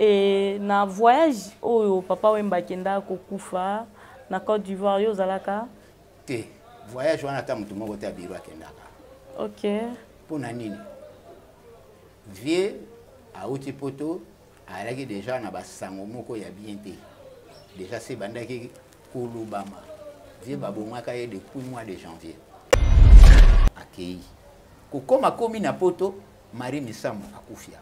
Et na voyage oyo papa Wemba kenda kokufa na Côte d'Ivoire yo zalaka te voyage wana ta mutu moko te abiro akendaka. OK. Pona nini vie auti poto alaki déjà na basango moko ya bien te. Déjà c'est bandaki kolubama. Vie babomaka ye depuis mois de janvier. Akei. Kokoma komi na poto Marie Misambo akufia.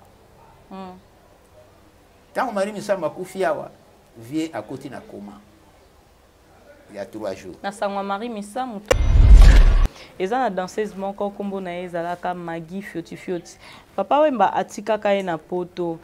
Tant Marie Misambo akufia wa vie akoti na koma. Il y a 3 jours. Na sangwa Marie Misambo. Eza na danseuse moko kombo na ezalaka Maggie Fioti. Papa Wemba atika kaye na poto.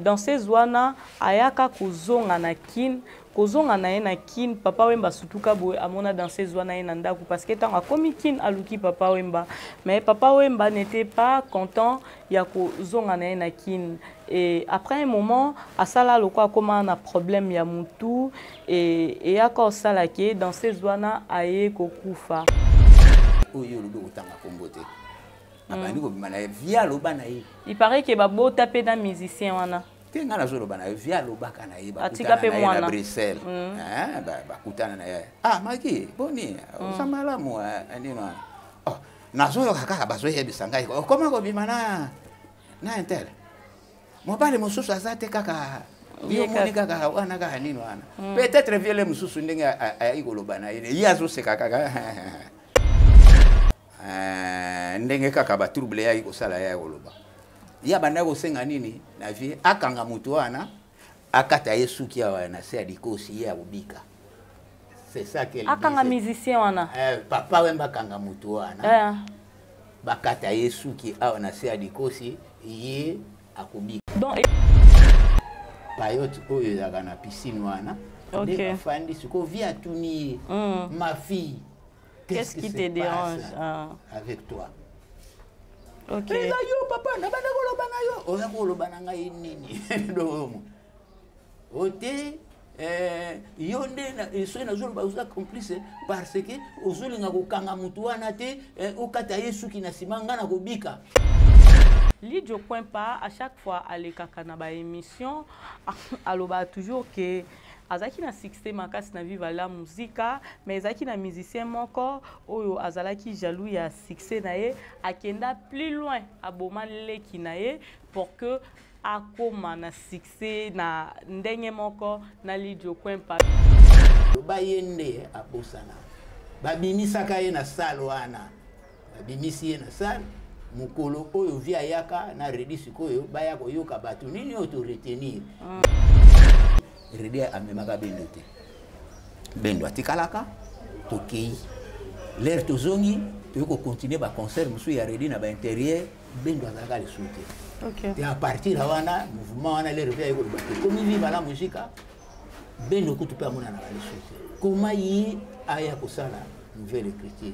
Danseuse wana ayaka kozonga na kin. Kozonga na ye na kin, papa Wemba sutuka boye amona danseuse wana ye na ndaku parce que tant akomi kin aluki papa Wemba. Mais papa Wemba n'était pas content ya kozonga na ye na kin. Et après un moment, asala lokwa koma na problème ya mutu et yaka osala ke danseuse wana aye kokufa. Oyo lobo utanga kombote. Abandi ko bimana via loba na ye. Il paraît que babo tapé na musicien wana. Tenga na zolo bana via lobaka na ye bakutana na Bruxelles. Bakutana na ye. Ah Maki, boni, osamala mo anino. Oh, na zolo kaka bazo yebisa ngai. Koma ko bimana na intel. Mo bale mususu azate kaka. Yo moni kaka wana ka nino wana. Peut-être viele mususu ndenge ayi koloba na ye. Yazo se kaka. Ndenge kaka ba trouble ya ikosala ya koloba. Ya banda kosenga nini na vie akanga mutu wana akata yesuki ya wana se adikosi ya ubika. C'est ça qu'elle akanga musicien wana. Papa Wemba kanga mutu wana. Bakata yesuki wana se adikosi ye akubika. Donc payote oyo ya na piscine wana. OK. Fandi suko via tuni ma fille. Qu'est-ce qui te dérange avec toi? OK. Mais là yo papa na bana ko lobana yo. Oza ko lobana ngai nini? Domo. Ote yonde na eso na zolo ba uza complice parce que ozoli nga ko kanga mutu wana te okata Yesu ki na simanga na kobika. Lidio point pas à chaque fois aller kaka na ba émission aloba toujours que azaki na succès makasi na viva la musica mais azaki na musicien moko oyo azalaki jaloux ya succès na ye akenda plus loin aboma leki na ye pour que akoma na succès na ndenge moko na Lidio point pas ba yende abosana babimisaka ye na salle wana babimisi ye na salle mukolo oyo via yaka na redisi koyo baya koyoka batu nini oto retenir Redia amemaka bendo te. Bendo atikalaka tokei. L'air tozongi toyoko continuer ba concert musu ya Redia na ba intérieur bendo azalaka le soute. OK. Et à partir wana mouvement wana l'air via yoko ba. Comme viva la musique bendo kutupe amona na le soute. Comment yi aya kosala nouvelle écriture.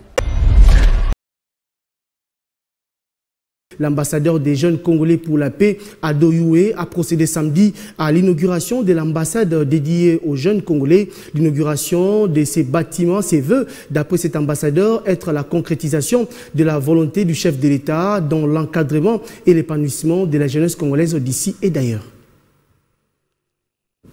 L'ambassadeur des jeunes congolais pour la paix, Ado Youé, a procédé samedi à l'inauguration de l'ambassade dédiée aux jeunes congolais. L'inauguration de ces bâtiments se veut, d'après cet ambassadeur, être la concrétisation de la volonté du chef de l'État dans l'encadrement et l'épanouissement de la jeunesse congolaise d'ici et d'ailleurs.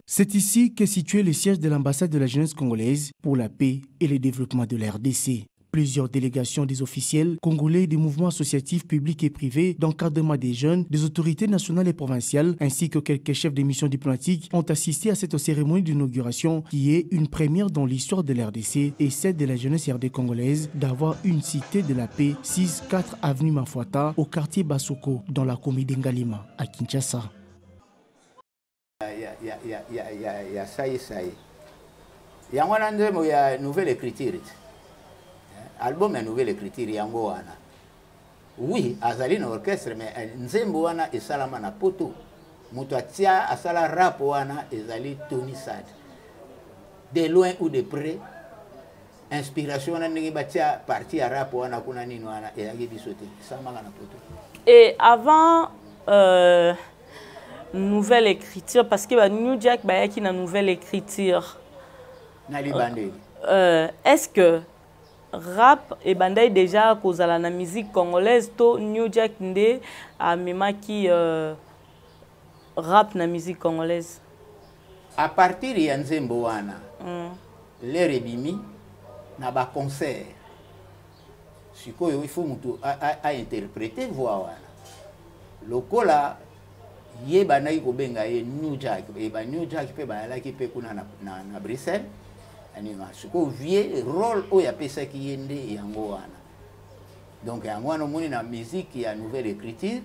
C'est ici qu'est situé le siège de l'ambassade de la jeunesse congolaise pour la paix et le développement de la RDC. Plusieurs délégations des officiels congolais, des mouvements associatifs publics et privés, d'encadrement des jeunes, des autorités nationales et provinciales, ainsi que quelques chefs de missions diplomatiques ont assisté à cette cérémonie d'inauguration qui est une première dans l'histoire de l'RDC et celle de la jeunesse RD congolaise d'avoir une cité de la paix 6-4 avenue Mafuata au quartier Basoko dans la commune d'Ngalima à Kinshasa. Il y a une nouvelle écriture. Album ya nouvelle écriture yango wana. Oui, azali na orchestre mais nzembo wana esalama na poto. Mutu atia asala rap wana ezali Tony Sad. De loin ou de près, inspiration wana ndenge batia partie ya rap wana kuna nini wana eyangi bisote. Samanga na poto. Et avant nouvelle écriture parce que New Jack bayaki na nouvelle écriture. Na libandeli. Est-ce que rap et bandai déjà kozala na musique congolaise to New Jack nde amemaki rap na musique congolaise? À partir ya nzembo wana l'air ebimi na ba concert sikoyo il faut mutu a interpréter voix wana lokola ye banaki kobenga ye New Jack ba New Jack pe bayalaki pe kuna na Bruxelles ani ma sikoyo vie rôle oyo apesaki ye nde yango wana donc yango wana omoni na musique ya nouvelle écriture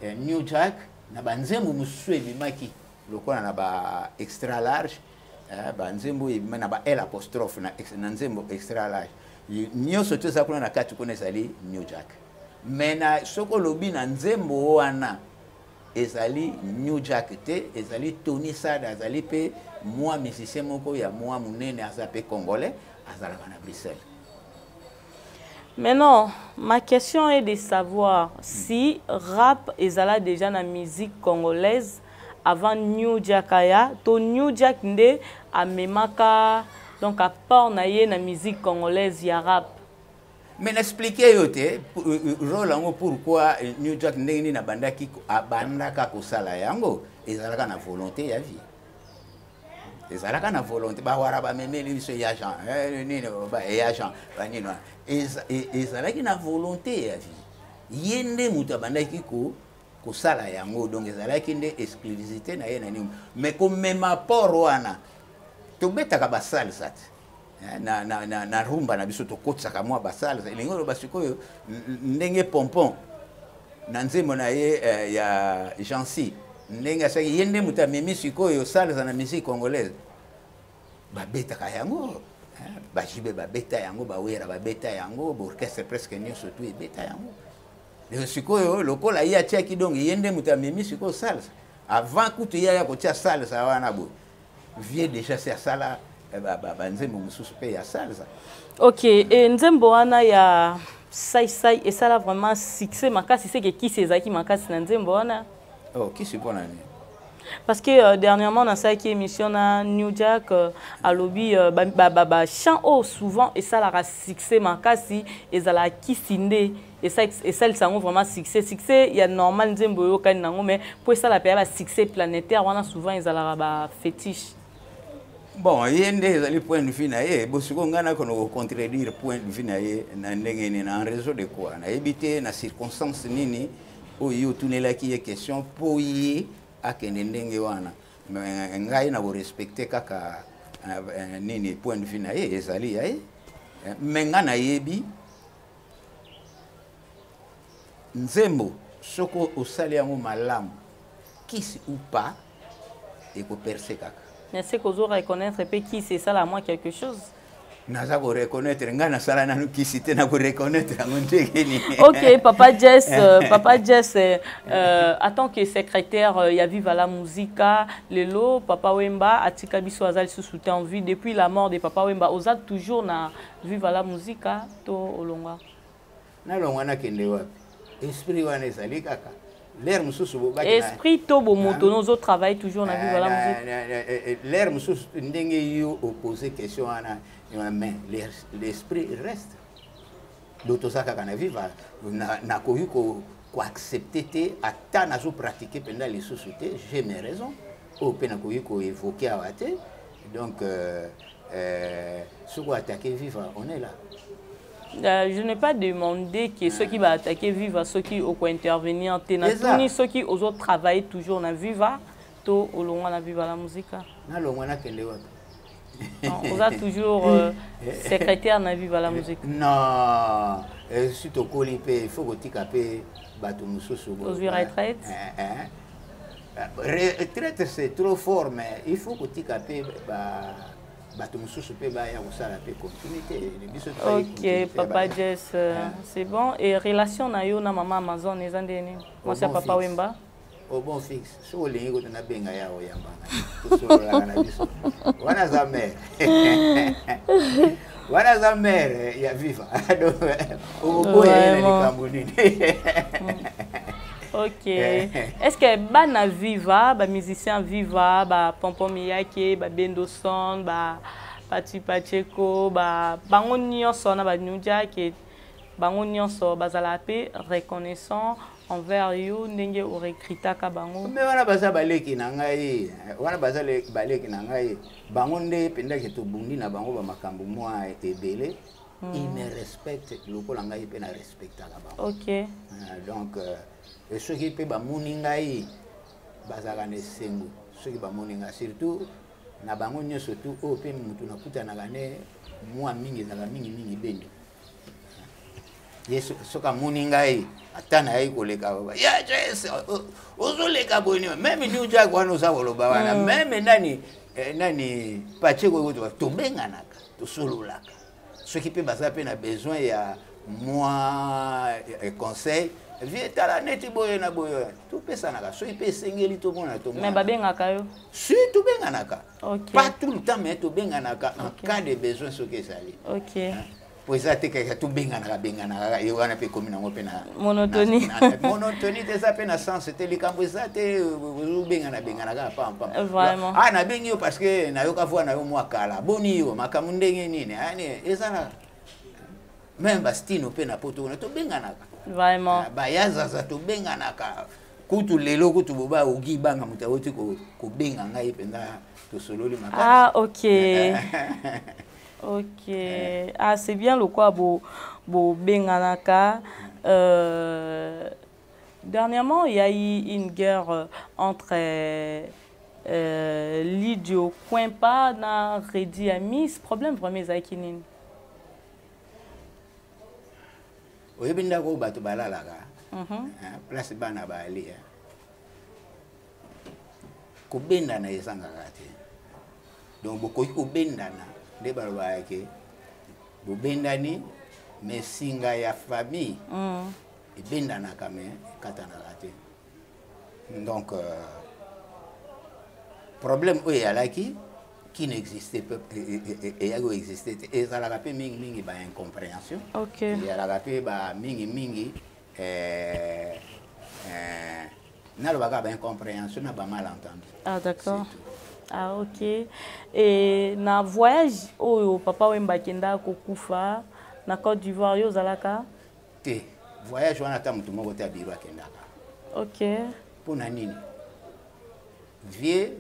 New Jack na banzembo mosusu ebimaki lokola na ba extra large ba nzembo ebima na ba L apostrophe na nzembo extra large nyonso toza kuna na kati kuna ezali New Jack mais na soko lobi na nzembo wana ezali New Jack te ezali Tony Sada ezali pe moi musicien moko ya moi munene aza pe congolais azalaka na Bruxelles. Mais non, ma question est de savoir si rap ezala déjà na musique congolaise avant New Jack aya to New Jack nde amemaka donc apport na ye na musique congolaise ya rap. Mais n'expliquer yote rôle yango pourquoi New Jack ndenge na bandaki abandaka kosala yango ezalaka na volonté ya vie. Ezalaka na volonté ba wara ba memeli biso ya Jean nini ba ya Jean ba nini ezalaki na volonté ya vie. Yende mutu abandaki kosala yango donc ezalaki nde exclusivité na ye na nini mais comme même apport wana to betaka ba salsa na rumba na biso to kotsaka mwa ba salsa lingolo basikoyo ndenge pompon na nzembo na ye ya Jansi ndenge asaki yende muta memi sikoyo salsa na musique congolaise ba betaka yango ba jibe ba beta yango ba wera ba beta yango orchestre presque nyonso tu e beta yango le sikoyo lokola ya tiaki donc yende muta memi sikoyo salsa avant kutu ya kotia salsa wana bo vie déjà c'est sala nzembo mususu pe ya salsa. OK, et nzembo wana ya sai et ça là vraiment succès makasi c'est que qui sezaki makasi na nzembo wana? Oh, qui c'est pour nani? Parce que dernièrement dans cette émission na New Jack à lobby chant souvent et ça la succès makasi et ça la kisinde et ça ils sont vraiment succès il y a normal nzembo yo kan nango mais pour ça la période succès planétaire wana souvent ils ala ba fétiche. Bon, yende ezali point de vue na ye bosiko ngana kono contredire point de vue na ye na ndenge ni na réseau de quoi na ebité na circonstance nini oyo tunelaki ye question po ye akende ndenge wana ngai na bo respecter kaka nini point de vue na ye ezali ya ye menga na yebi nzembo soko osali yango malamu kisi ou pas et ko percer kaka. Mais c'est qu'on doit reconnaître qui c'est ça là moi quelque chose. Naza ko reconnaître ngana sala nanu kisite na ko reconnaître OK, Papa Jess en tant que secrétaire ya Viva la Musica lelo Papa Wemba atika biso azali soutien en vie depuis la mort de Papa Wemba oza toujours na Viva la Musica to olonga. Na longa na kende wapi? Esprit wana ezali kaka. L'air mususu esprit to bo moto nos autres travaillent toujours na Viva la Musique. L'air mususu ndenge yo opposer question wana mais l'esprit reste. D'autres ça kana Viva na koyu ko accepter te ata na zo pratiquer pendant les sociétés, j'ai mes raisons. Au pena koyu ko évoquer awate. Donc ce qu'on attaquer Viva, on est là. Je n'ai pas demandé que ceux qui vont attaquer Viva, ceux qui vont intervenir, ceux qui osent travailler toujours dans Viva, tout au long de Viva la Musique. On a toujours secrétaire dans Viva la Musique. Non, si tu colipé, il faut que tu capes bateau mususu. Aujourd'hui retraite. Retraite c'est trop fort, mais il faut que tu capes OK, Papa Jess, c'est bon. Et relation na yo na maman Amazon ezandeni. Moi c'est Papa Wemba. Au bon fixe. So lingi ko na benga ya oyamba na biso. Wana za mère. Wana za mère ya Viva. Au boye ni kamulini. OK. Est-ce que bana Viva, ba musicien Viva, ba Pompom Miyake, ba Bendo Son, ba Pati Pacheko, ba bango nyonso na ba New Jack, bango nyonso bazala pe reconnaissant envers yo ndenge o recrutaka bango. Mais wana baza baleki na ngai, wana baza baleki na ngai, bango nde pendaki to bundi na bango ba makambo mwa ebele. Il me respecte lokola ngai pe na respectaka bango. OK. Donc ceux qui pe ba muni ngai bazaka ne sengo, ceux qui ba muni ngai surtout na bango nyoso tu o pe mutu na kuta na gane mwa mingi za mingi mingi bendi. Yesu soka muni ngai atana ai koleka baba ya Jesse ozoleka boni même ni uja kwa no za koloba wana même nani pacheko to benganaka to sololaka ceux qui peut baza pe na besoin ya moi conseil vie tala neti boye na boye to pesa naka so ipe sengeli to mona to mais babengaka yo si to benganaka OK pas tout le temps mais to benganaka en cas de besoin ce que ça li OK poisa te ka to bengana yo wana pe komi nango pe na monotonie monotonie te ça pe na sens te likambo ça te bengana ka pam vraiment na bengi yo parce que na yo ka voir na yo mwa kala boni yo makamu ndenge nini yani ezana même bastino pe na poto na to bengana ka vraiment ba yaza za to bengana ka kutu lelo kutu boba ogi banga mutawoti ko benga ngai penda to sololi makasi ah OK OK. Ah, c'est bien le quoi, bo benganaka. Dernièrement, il y a eu une guerre entre Lidio Coimpa na Redi Amis. Problème vraiment zakinin. Oui, binda ko batu balala ka. Place bana bali. Ko benda na esanga kati. Donc boko ko benda na de baloba yake bobendani mais singa ya famille ebendana kame katana kate donc problème oyo alaki qui n'existait pas et yago existait et ça la pe mingi mingi ba incompréhension OK ya la pe ba mingi mingi na lo ba incompréhension na ba malentendu. Ah d'accord. Ah OK. Et na voyage oyo papa wemba kenda kokufa na Côte d'Ivoire yo zalaka? Te voyage wana ta mutu moko te abiro akendaka. OK. Pona nini? Vie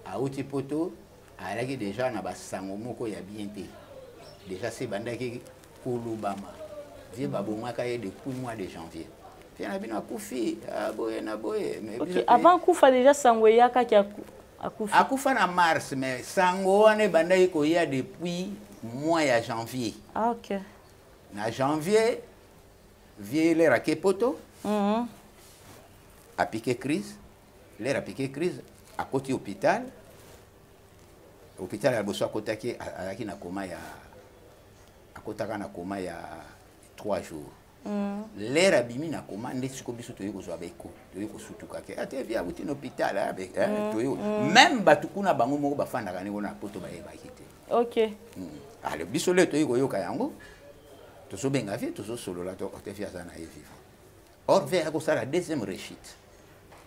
auti poto alaki déjà na basango moko ya bien te. Déjà c'est bandaki kulubama. Vie babomaka ye depuis mois de janvier. Vie na bino akufi aboye na boye mais OK, avant kufa déjà sango yaka ki akufa na mars mais sango wane bandaki ko ya depuis mois ya janvier. Ah OK. Na janvier vie le rake poto. A piqué crise. L'air a piqué crise à côté hôpital. Hôpital à bosso à côté qui na coma ya à côté na coma ya 3 jours. L'air a bimi na coma ndesiko biso to yeko zo abeko to yeko sutuka ke ate via buti na hôpital avec to yo même batukuna bango moko bafanda kani wona poto ba kite. OK. Ale biso le to yeko yoka yango to so benga vie to so solo la to te fia sana e vivre. Or vers ko sala deuxième réussite.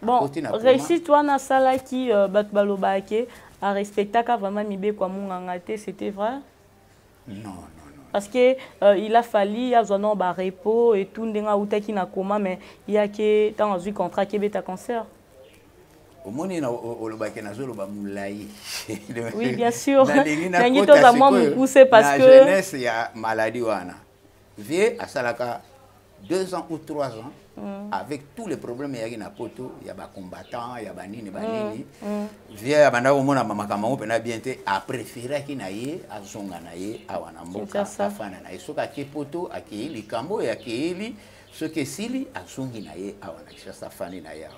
Bon, réussite wana sala ki bat baloba ke a respectaka vraiment mibe kwa munganga te, c'était vrai? Non. Parce que il a fallu avoir un repos et tout ndenga utaki na coma mais il y a que dans un contrat qui beta cancer. Au moni na olobaki na zolo ba mulai. Oui, bien sûr. Nangi to za moi me pousser parce que la jeunesse ya maladie wana. Vie à salaka 2 ans ou 3 ans avec tous les problèmes yaki na poto ya ba combattants ya ba nini vie abanda ko mona mama kama ope na bien te a préféré ki na ye azonga na ye awana mboka afana na isoka ke poto akeli kambo ya keli ce que sili azongi na ye awana kisa fani na ya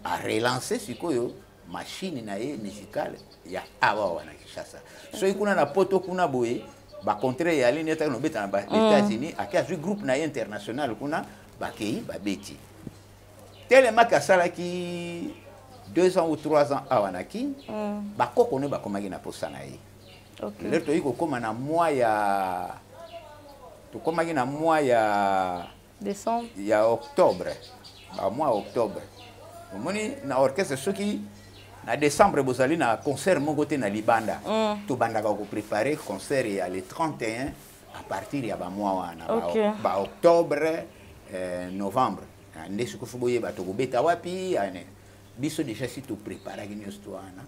a relancer sikoyo machine na ye musicale ya awana kisa so ikuna na poto kuna boye ba contraire ya ligne ta no beta na États-Unis akia su groupe na international kuna ba kei ba beti tellement que sala ki 2 ans ou 3 ans awanaki ba koko ne ba komaki na posa na ye. OK. Le to yiko koma na mois ya to komaki na mois ya décembre ya octobre. Ba mois octobre. Omoni na orchestre soki na décembre bozali na concert mon côté na Libanda. To banda ko préparer concert ya le 31 à partir ya ba mois wana ba octobre novembre nde siko fuboye bato kobeta wapi ane biso déjà si to préparer nyos to ana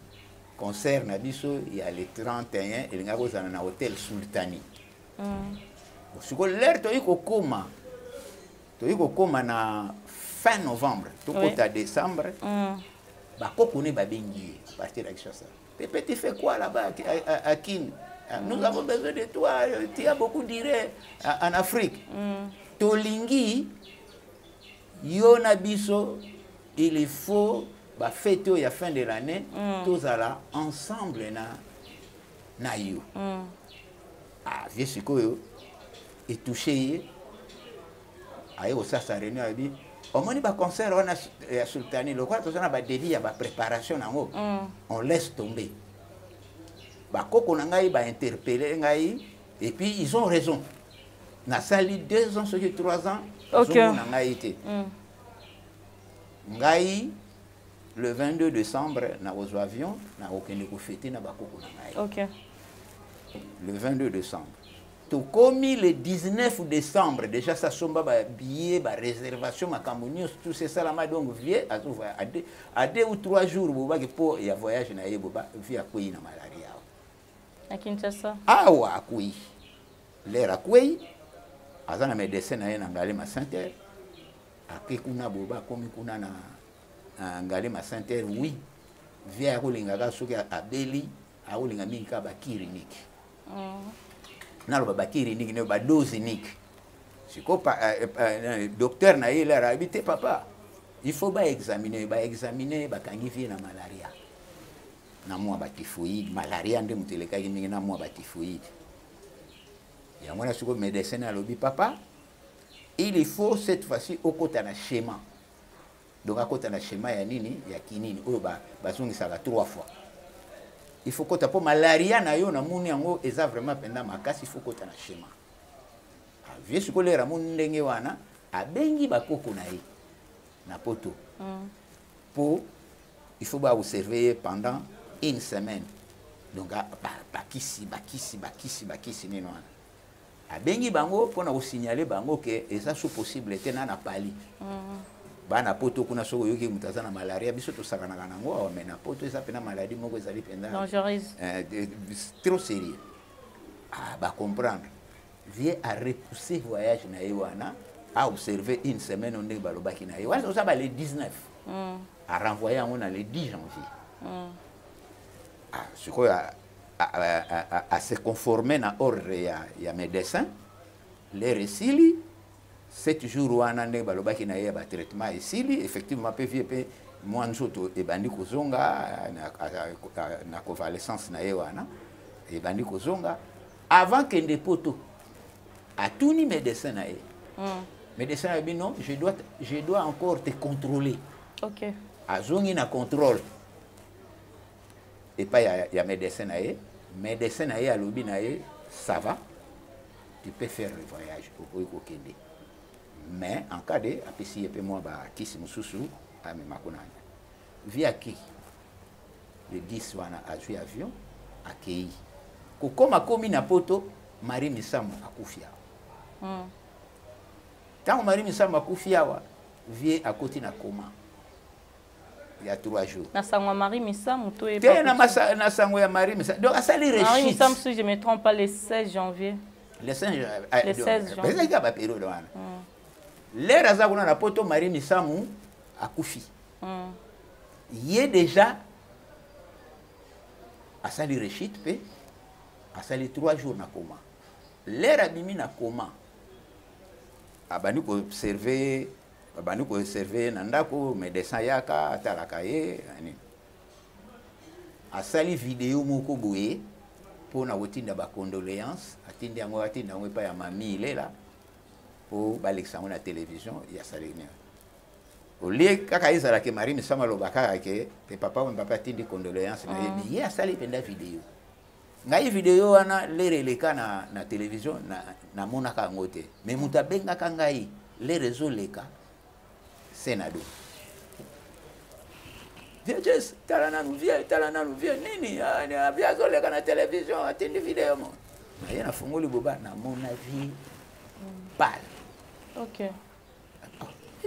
concert na biso ya le 31 elinga kozana na hôtel Sultani siko l'air to iko koma na fin novembre to kota décembre bakoko ne babengi à partir de ça Pépé tu fais quoi là-bas à Kin nous avons besoin de toi tu as beaucoup d'iré en Afrique tolingi yona biso il faut ba fête ya fin de l'année tous ala ensemble na yo vieux sikoyo et touché ayo ça réunion abi omoni ba concert on a ya Sultani le quoi tozana ba devis ya ba préparation nango on laisse tomber ba koko na ngai ba interpeller ngai et puis ils ont raison na sali 2 ans sur 3 ans na ngai été ngai le 22 décembre na aux avions na okende ko fêter na ba koko na ngai le 22 décembre tout comme le 19 décembre déjà ça somba ba billet ba réservation makambo tout c'est ça la ma donc vieux à 2 ou 3 jours boba ke po ya voyage na yebo ba via koyi na malaria à Kinshasa awa koyi l'air koyi azana médecin na yena ngale ma Saint-Terre akekuna boba komi kuna na ngale ma Saint-Terre oui via kolinga ga soki abeli akolinga minka ba clinique na lo ba clinique ne ba dose unique siko pa docteur na ile ra habité papa il faut ba examiner ba kangi vie na malaria na mwa ba typhoïde malaria nde muteleka mingi na mwa ba typhoïde ya mwana siko médecin a lobi papa il faut cette fois-ci au kota na schéma donc à kota na schéma ya nini ya kinini oyo ba zongisa 3 fois il faut kota po malaria na yo na muni yango eza vraiment penda makasi il faut kota na schéma vieux siko lera muni ndenge wana abengi bakoko na ye na poto po il faut ba observer pendant 1 semaine donc bakisi nino wana abengi bango pona ko signaler bango que eza sous possible tena na pali bana poto kuna soko yoki mutazana malaria biso to sakana kanango awa mena poto eza pena maladie moko ezali penda dangereuse trop sérieux ba comprendre vie à repousser voyage na yewana a observer 1 semaine on ndenge balobaki na yewana ça ba le 19 a renvoyer on le 10 janvier ce quoi à se conformer na ordre ya médecin les resili 7 jours wana ndenge balobaki na ye ba traitement esili effectivement pe vie pe mwanzoto ebandi kozonga na convalescence na ye wana ebandi kozonga avant que ndepoto atuni médecin na ye médecin a dit non je dois encore te contrôler azongi na contrôle et pas ya médecin na ye alobi na ye ça va tu peux faire le voyage au kokende mais en cas de apesi epe moi ba kisi mususu ame makonana via qui le 10 wana azui avion akei kokoma komi na poto Marie Misamu akufia tant Marie Misamu akufia wa vie akoti na koma il y a 3 jours. Na sangwa Marie Misamu to e pas. Na sangwa ya Marie Misamu. Donc ça les rechit. Marie Misamu si je me trompe pas le 16 janvier. Le 16 janvier. Mais il y a pas période wana. L'air aza kuna na poto Marie Misamu akufi. Il est déjà à ça les rechit pe à ça les 3 jours na coma. L'air abimi na coma. Abani ko observer bani ko observer na ndako médecin yaka atalaka ye ani asali vidéo moko boye pona wotinda ba condoléances atindi yango pa ya mami ilela po balekisa na télévision ya salini olie kaka izala ke Marie Misamu lobaka ke papa atindi condoléances na ye asali penda vidéo ngai vidéo wana lereleka na télévision na monaka ngote mais mutabenga kangai les réseaux leka Sénado. Viens, talananu viens, nini, viens zoler na télévision, attendre vidéo mo. Na yana fungoli boba na mon avis pâle. OK.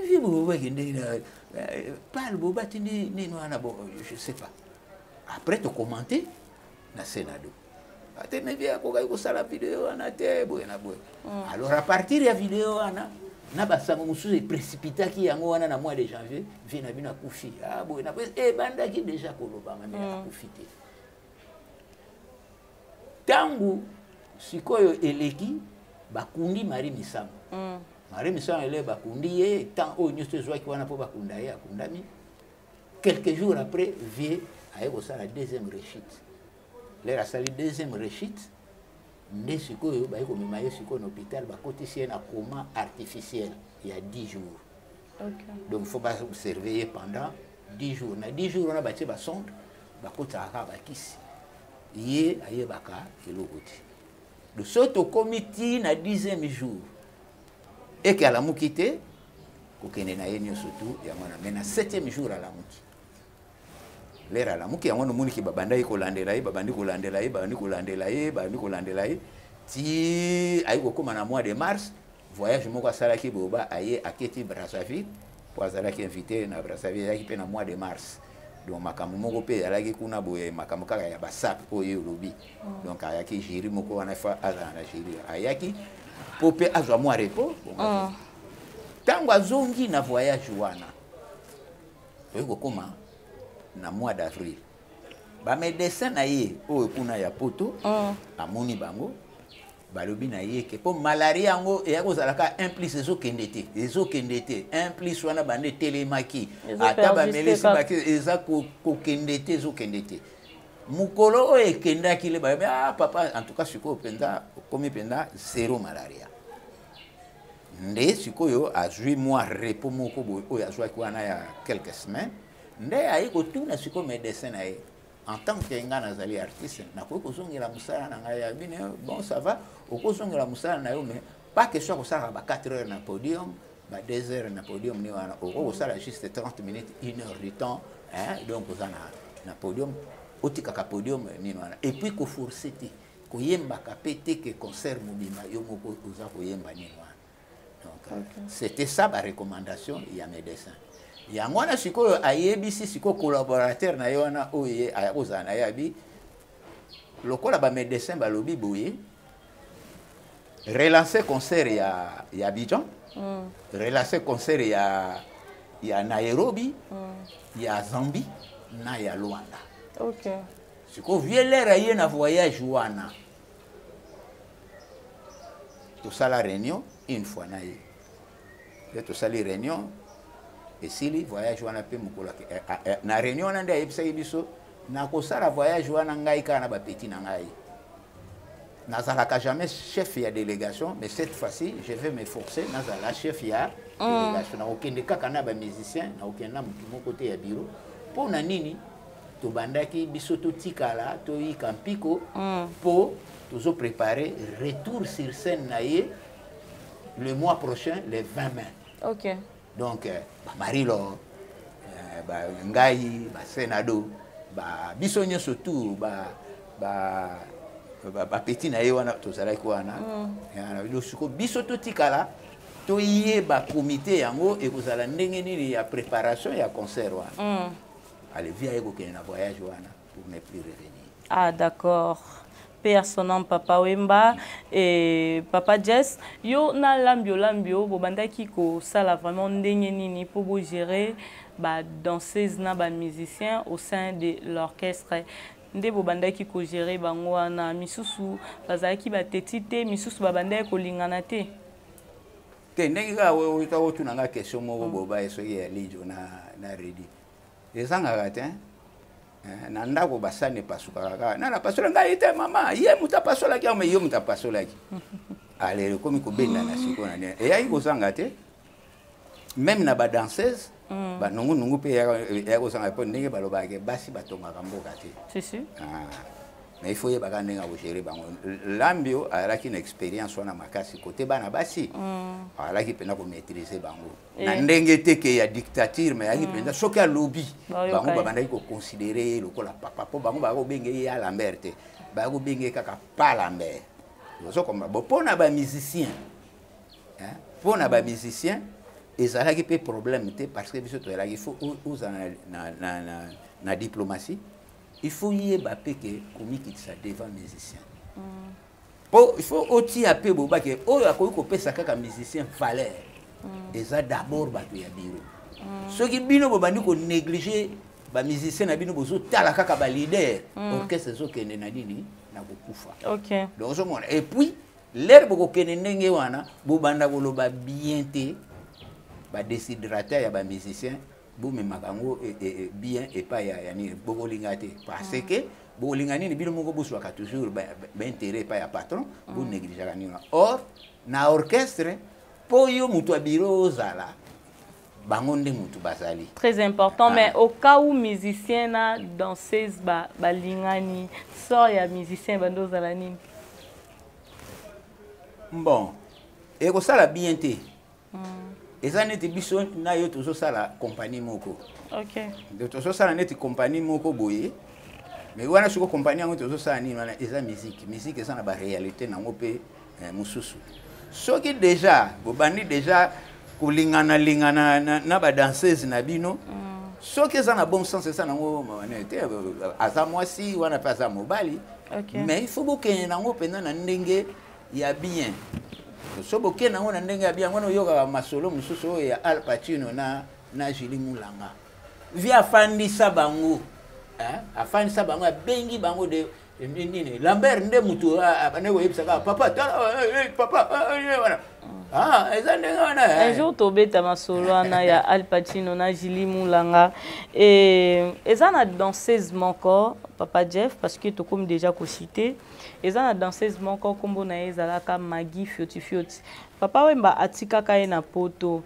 Vieux Boba qui parle Boba, tu dis, je ne sais pas. Après, tu commentes na Sénado. Mais bien, quand tu as la vidéo, alors, à partir de la vidéo, na basango mususu précipita qui yango wana na mois de janvier vient na bina kufi ah boy na banda qui déjà koloba mais na kufite tangu sikoyo eleki bakundi mari misango mari misango ele bakundi ye tant o nyuso zwa ki wana po bakunda ye akundami quelques jours après vient aye ko sala deuxième rechute la sali deuxième rechute nde sikoyo baye ko mema ye sikoyo na hôpital bakotisi na coma artificiel il y a 10 jours. Okay. Donc il faut pas surveiller pendant 10 jours. Na 10 jours on a bâti ba sonde bakota ka bakisi. Yé aye baka elokoti. De soto comité na 10e jour. Et que la mukité ko kene na yenyo surtout ya mwana mais na 7e jour à la muki. Lera la muki yango no muni ki babanda iko landela babandi ko landela babandi ko landela babandi ko landela ti ayi ko koma na mois de mars voyage moko sala ki boba aye aketi Brazzaville pour azala ki invité na Brazzaville ya ki pe na mois de mars donc makambo moko pe ala ki kuna boye makambo kaka ya basap oyo lobi donc aya ki jiri moko wana fa azala na jiri aya ki pope azwa mois repos tango azongi na voyage wana oyo ko koma na mois d'avril ba médecin na ye o kuna ya poto amoni bango balobi na ye ke po malaria yango e yakozalaka implice ezokende te implice wana bande telemaki ata bamelesi baki eza kokende te ezokende te mukolo oyo ekendaki le bayobi papa en tout cas sikoyo mpenza okomi mpenza zéro malaria nde sikoyo azwi mois repos moko boye oyo azwaki wana ya quelques semaines nde ayi kotuna sikoyo médecin na ye en tant que nga nazali artiste nakoki kozongela mosala na ngai ya bine bon ça va okozongela mosala na yo mais pas question kosalaka ba 4 heures na podium ba 2 heures na podium ni wana okosala juste 30 minutes 1 heure du temps hein donc oza na podium otikaka podium ni wana et puis koforce te koyembaka pe te ke concert mobimba yo moko oza koyemba ni wana donc c'était ça ba recommandation ya médecin yango na sikoyo ayebisi siko collaborateur na yona oye ayakoza na yabi lokola ba médecin balobi boye relancer concert ya Abidjan relancer concert ya Nairobi ya Zambie na ya Luanda. OK. Siko vielera ye na voyage wana to sala réunion une fois na ye to sali réunion et si voyage wana pe mukola na réunion na nda yebisa biso na kosala voyage wana ngai kana ba petit na ngai nazalaka jamais chef ya délégation mais cette fois-ci je vais m'efforcer nazala chef ya délégation na okende kaka na ba musicien na okenda mutu moko te ya bureau po na nini to bandaki biso to tikala to yika mpiko po tozo préparer retour sur scène na ye le mois prochain le 20 mai. OK. Donc Marilo ngai ba Senado ba bisonyo surtout ba petit na ye wana to sala ko wana ya losiko biso to tikala to yeba comité yango e kozala ndenge nini ya préparation ya concert wana allez via ego ke na voyage wana pour ne plus revenir. Ah d'accord. Père son nom Papa Wemba et Papa Jess yo na lambio bobandaki ko sala vraiment ndenge nini pour vous gérer ba danseuse na ba musicien au sein de l'orchestre nde bobandaki ko gérer bango na misusu bazaki ba tetite misusu babandaki ko lingana te te ndenge ka wo ta wo tunanga question mo boba eso ya lijo na ready ezanga gate na ndako basane pasuka kaka na pasola ngai te mama ye muta pasola ki ama ye muta pasola ki ale komi ko benda na siko na e ya iko sanga te même na ba danseuse ba nungu pe ya ko sanga po ndenge baloba ke basi batonga kamboka te si mais il faut y baga ndenga ko gérer bango lambio ala ki na expérience wana makasi côté bana basi ala ki pena ko maîtriser bango na ndenge te ke ya dictature mais aki pena soki a lobby bango babanda ko considérer lokola papa po bango ba ko benge ya Lambert ba ko benge kaka pa Lambert so comme bon pona ba musicien hein pona ba musicien ezalaki pe problème te parce que biso toyelaki il faut oza na diplomatie il faut yeba pe ke komikitisa devant musicien il faut otia pe bobake oyo akoki kopesa kaka musicien valeur eza d'abord bato ya biro soki bino bobandi konégliger bamusicien na bino bozotala kaka balider orchestre ezokende na nini na kokufa donc ozomona et puis lere bokokende ndenge wana bobanda koloba bien te badésidrateur ya bamusicien bomemaka yango bien epai ya nini bokolinga te parce que bokolinga nini bino moko boswaka toujours baintérêt epai ya patron bonégligeaka nini or na orchestre mpo yo moto ya biro ozala bango nde moto bazali très important mais au cas où musicien na danseuse balingani sort ya musicien bando ozala nini bon ekosala bien te eza neti biso na yo tozosala compagnie moko tozosala neti compagnie moko boye mais wana soko compagnie yango tozosala nini wana eza musique eza na baréalité nango mpe mosusu soki déjà bobandi déjà kolingana na badanseuse na bino soki eza na bon sens eza nango te aza mwasi wana mpe aza mobali mais il faut bokende nango mpenza na ndenge ya bien so bokende nango na ndenge ya bien wana oyokaka masolo mosusu oyo ya Al Pacino na Julie Mulanga vi afandisa bango afandisa bango abengi bango de nini Lambert nde mutu abane koyebisaka papa wana eza ndenge wana un jour tobeta masolo wana ya Al Pacino na Julie Mulanga eza na danseuse moko Papa Jeff parce que tokomi déjà cité eza na danseuse moko kombo na ezalaka Maggie Fioti Papa Wemba atikaka ye na poto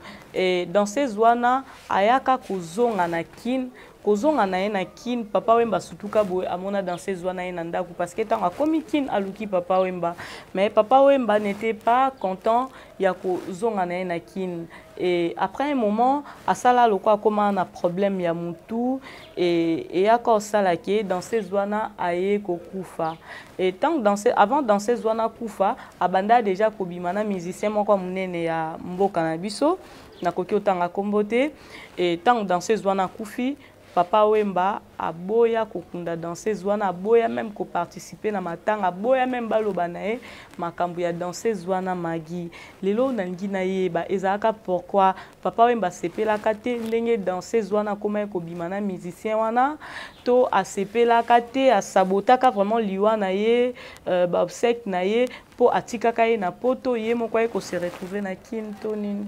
danseuse wana ayaka kozonga na kin kozonga na ye na kin Papa Wemba sutuka boye amona danseuse wana ye na ndako parce que tant akomi kin aluki Papa Wemba mais Papa Wemba n'était pas content ya kozonga na ye na kin et après un moment asala lokwa koma na problème ya mutu et yaka osala ke danseuse wana aye kokufa et tant danser avant danseuse wana kufa abanda déjà kobima na musicien moko munene ya mboka na biso na koki otanga kombote et tant danseuse wana kufi Papa Wemba aboya kokunda danseuse wana aboya même ko participer na matanga aboya même baloba na ye makambo ya danseuse wana Maggie lelo na ngi na yeba ezaka pourquoi Papa Wemba sepelaka te ndenge danseuse wana koma ko bima na musicien wana to asepelaka te asabotaka vraiment liwa na ye ba obsèque na ye po atikaka ye na poto ye moko ko se retrouver na kinto nini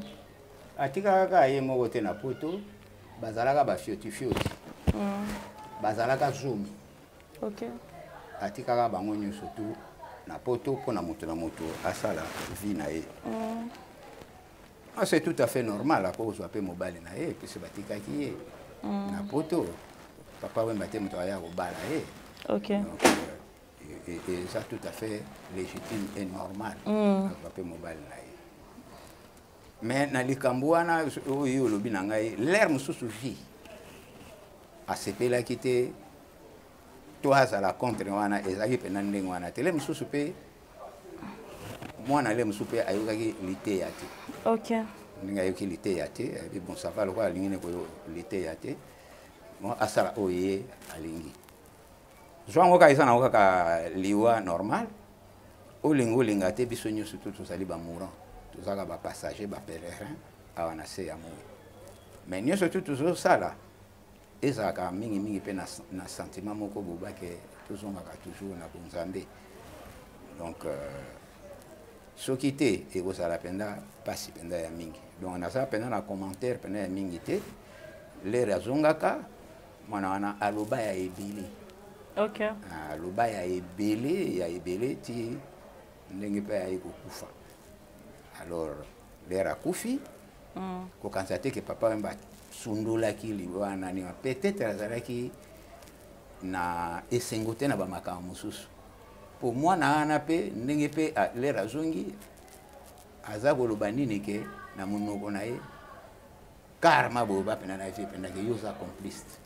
atikaka ye moko te na poto bazalaka ba fioti bazalaka zoom atikaka bango nyonso tu na poto mpona moto na moto asala vie na ye c'est tout à fait normal akozwa mpe mobali na ye pese batikaki ye na poto Papa Wemba te moto aya kobala ye eza tout à fait légitime et normal akozwa mpe mobali na ye mais na likambo wana oyo olobi na ngai l'air mosusu vie asepelaki te to azala contre wana ezalaki mpena ndenge wana te le mosusu mpe mwana le mosusu mpe ayokaki liteya te ndenge ayoki liteya te bon ça va lokola alingi ne koliteya te asala oyo ye alingi zwango kaka eza nango kaka liwa normal olinga te biso nyonso tu tozali bamourant tozalaka bapassager bapèlerin awa na se ya moi mais nyonso tu tozosala ezalaka mingi mpe na sentiment moko bobake tozongaka toujours na bonzambe donc soki te ekozala mpenza mpasi mpenza ya mingi donc nazala mpenza na commentaire mpenza ya mingi te lere azongaka mwana wana aloba ya ebele aloba ya ebele ti ndenge mpe aye kokufa alors lere akufi kokanisa te ke Papa Wemba sundolaki liwa nani peut-être azalaki na esengo te na bamakambo mosusu po mwana wana mpe ndenge mpe lere azongi aza koloba nini ke na monoko na ye karma boba mpena na vie mpendake yo oza complice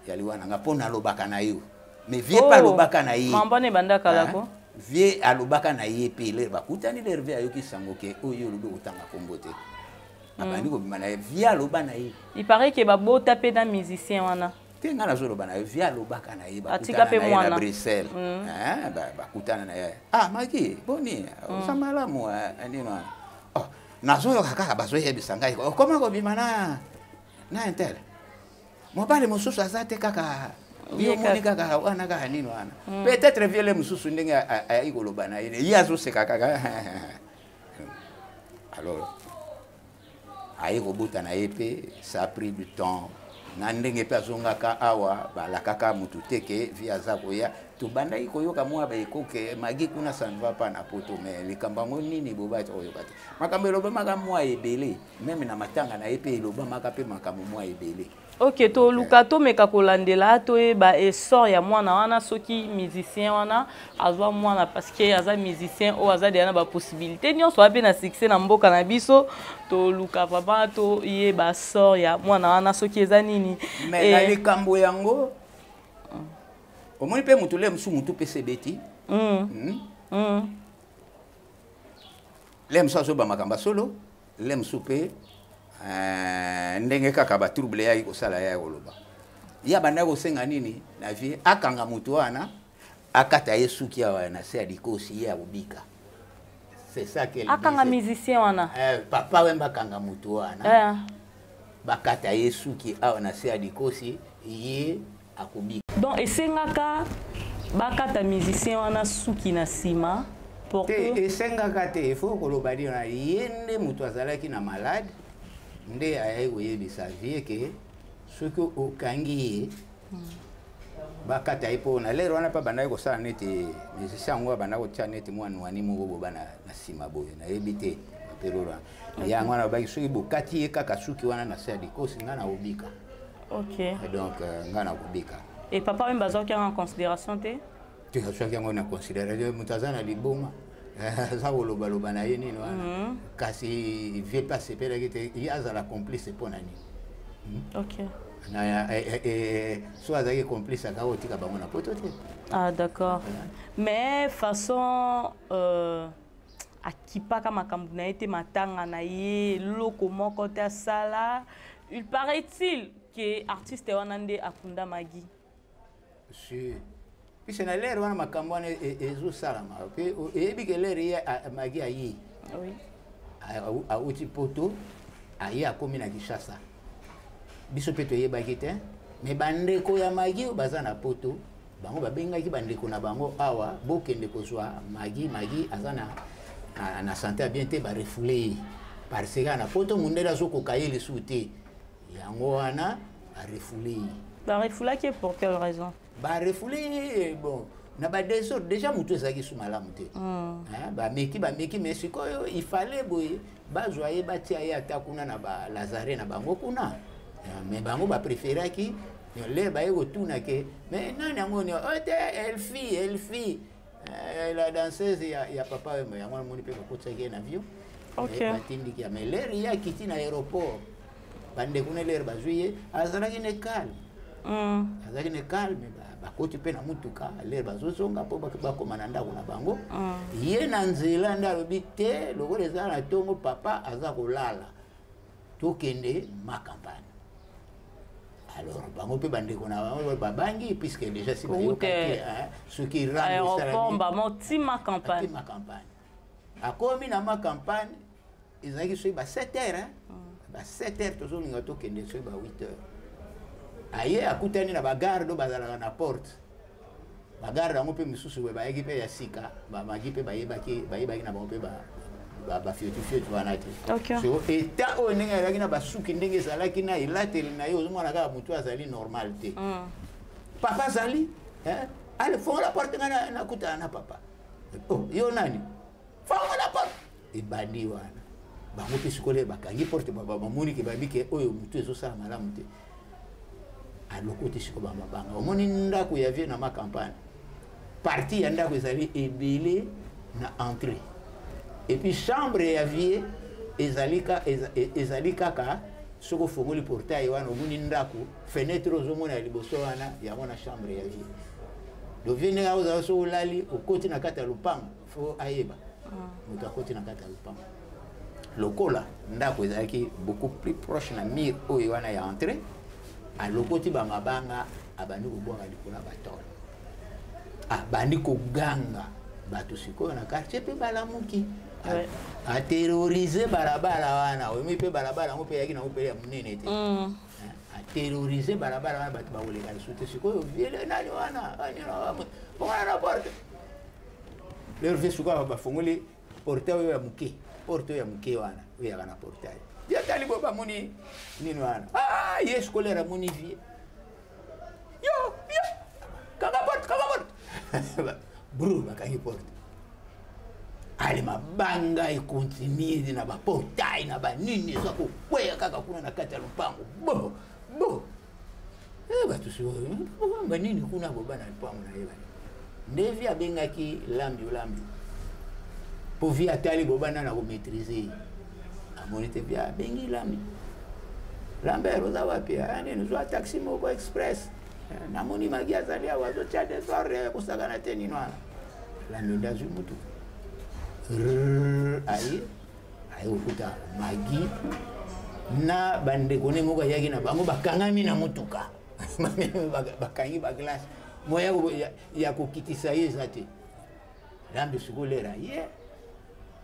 ya liwa nanga mpo nalobaka na yo mais vie mpe alobaka na ye mambane bandakalako vie alobaka na ye mpe lere bakutani lere vie ayoki sango ke oyo olobi kotanga kombo te abandi ko bimana via loba na ye. Il paraît que babo tapé dans musicien wana. Te ngana zo loba na via loba kana ye ba. Atika pe mwana. Na Bruxelles. Ba kutana na ye. Ah maki boni usamala mo anino. Oh nazo yo kaka bazo yebisa ngai. Koma ko bimana na intel. Mobali mususu azate kaka. Yo moni kaka wana ka nino wana. Peut-être viele mususu ndenge ayi ko loba na ye. Yazo se kaka. Alors ayi ko buta na yepe ça a pris du temps. Nandenge pe azongaka awa bala kaka mutu teke via zakoya tubanda ikoyoka mwa ba ikoke magi kuna ça ne va pas na poto mais likamba nini boba toyoka te makambo loba makamwa ebele même na matanga na yepe loba makape makambo mwa ebele. Ok, to lukato meka kolandela to ba essor ya mwana wana soki musicien wana azwa mwana parce que aza musicien o aza de na ba possibilité nyonso ape na succès na mboka na biso to luka papa to ye ba sor ya mwana wana soki eza nini mais na likambo yango omoni pe mutule msu mutu pe sebeti lem so ba makamba solo lem soupe ndenge kaka ba trouble ya ikosala ya koloba ya banda ko senga nini na vie akanga mutu wana akata yesuki ya na se adikosi ya ubika. C'est ça qu'elle dit. Akanga musicien wana papa wemba kanga mutu wana bakata yesuki ya na se adikosi ye akubika. Donc esengaka bakata musicien wana suki na sima pour que esengaka te faut koloba dina yende mutu azalaki na malade nde ayayi koyebisa vie ke soki okangi ye bakata ye mpo na lero wana mpa bandaki kosala neti musicien yango banda kotia neti mwana wani moko boba na nsima boye nayebi te mapelolo wana yango wana babaki soki bokati ye kaka suki wana na se ya dikosi nga na obika. Ok. Donc nga na kobika. Et papa même bazaki en considération te? Te soki yango na considération mutu aza na liboma ça koloba na ye nini wana kasi vie pas sepelaki te ye azala complice mpo na nini. Ok. So azalaki complice aka otika bango na poto te. Ah d'accord. Mais façon akipaka makambo na ye te matanga na ye loko moko te asala il paraît-il que artiste wana nde akunda Maggie. Si c'est na l'air wana makambo wana ezosalama pe eyebi ke l'air ye Maggie ayi auti poto aye akomi na Kinshasa biso pe toyebaki te mais bandeko ya Maggie baza na poto bango babengaki bandeko na bango awa bokende kozwa Maggie aza na santé bien te barefoule parce que na poto mundela azokoka ye lisusu te yango wana barefoule Barefoulaki pour quelle raison? Barefoule bon na ba désordre déjà mutu ezaki sous malamu te ba meki mais sikoyo il fallait boye bazwa ye batia ye ata kuna na ba Lazare na bango kuna mais bango ba préféraki le ba ye kotuna ke mais nani yango ni ote Elfie la danseuse ya papa yango moni pe kotsaki na avion. OK. Batindiki mais l'air ya kiti na aéroport bande kuna l'air bazwi azalaki ne calme azalaki ne calme bakoti pe na mutuka l'air bazozonga po bakoma na ndako na bango ye na nzela nda alobi te lokola eza na ntongo papa aza kolala tokende ma campagne. Alors bango pe bandeko na bango babangi puisque déjà si bayokaki ce qui rend aéroport bamo ti ma campagne akomi na ma campagne ezalaki soki ba 7h ba 7h tozolinga tokende soki ba 8h aye akutani na bagarde bazalaka na porte bagarde yango mpe misusu bayaki mpe ya sika bamagi mpe bayebaki na bango mpe bafiotifiotu wana te eta oyo ndenge azalaki na basuki ndenge ezalaki na elateli na ye ozomona kaka motu azali normal te papa azali ale fongola porte nga nakutana na papa yo nani fongola porte ebandi wana bango mpe sikole bakangi porte bamoni ke babike oyo motu ezosala malamu te aloko te siko bamabanga omoni ndako ya vie na ma campagne partie ya ndako ezali ebele na entrée et puis chambre ya vie ezali kaka soko fongoli portail wana omoni ndako fenêtre ozomona ya liboso wana yango na chambre ya vie do vie ndenge ozala so olali okoti na kati ya lupango fo ayeba moto akoti na kati ya lupango lokola ndako ezalaki beaucoup plus proche na mur oyo wana ya entrée alokoti bamabanga abandi kobwaka likolo ya batole abandi koganga bato sikoyo na quartier mpe balamuki aterrorize balabala wana oyomi mpe balabala yango mpe eyaki nango mpe ya monene te aterrorize balabala wana bato bakoleka lisu te sikoyo viele nani wana fongana na porte lero vie sikoyo bafongoli porte oyo ya moke porte oyo ya moke wana oyo yaka na portail dia tali bo bamoni nini wana ye skolere amoni vie yo kanga porte bro bakangi porte ale mabanga ekontinue na baportail na banini eza kokweya kaka kuna na kati ya lupango bo bato sikoyo banini kuna boba na lupango na ye bani nde vie abengaki lambi po vie atali boba nana komaîtriser amoni te bia bengi lambi Lambert oza wapi nini zwa taxi moko express namoni magi azali awa azotya desordre kosakana te nini wana lambi nde azwi mutu aye okuta magi na bandeko ne moko ayaki na bango bakangami na mutuka bakangi baglace moya ya kokitisa ye eza te lambi sikolera ye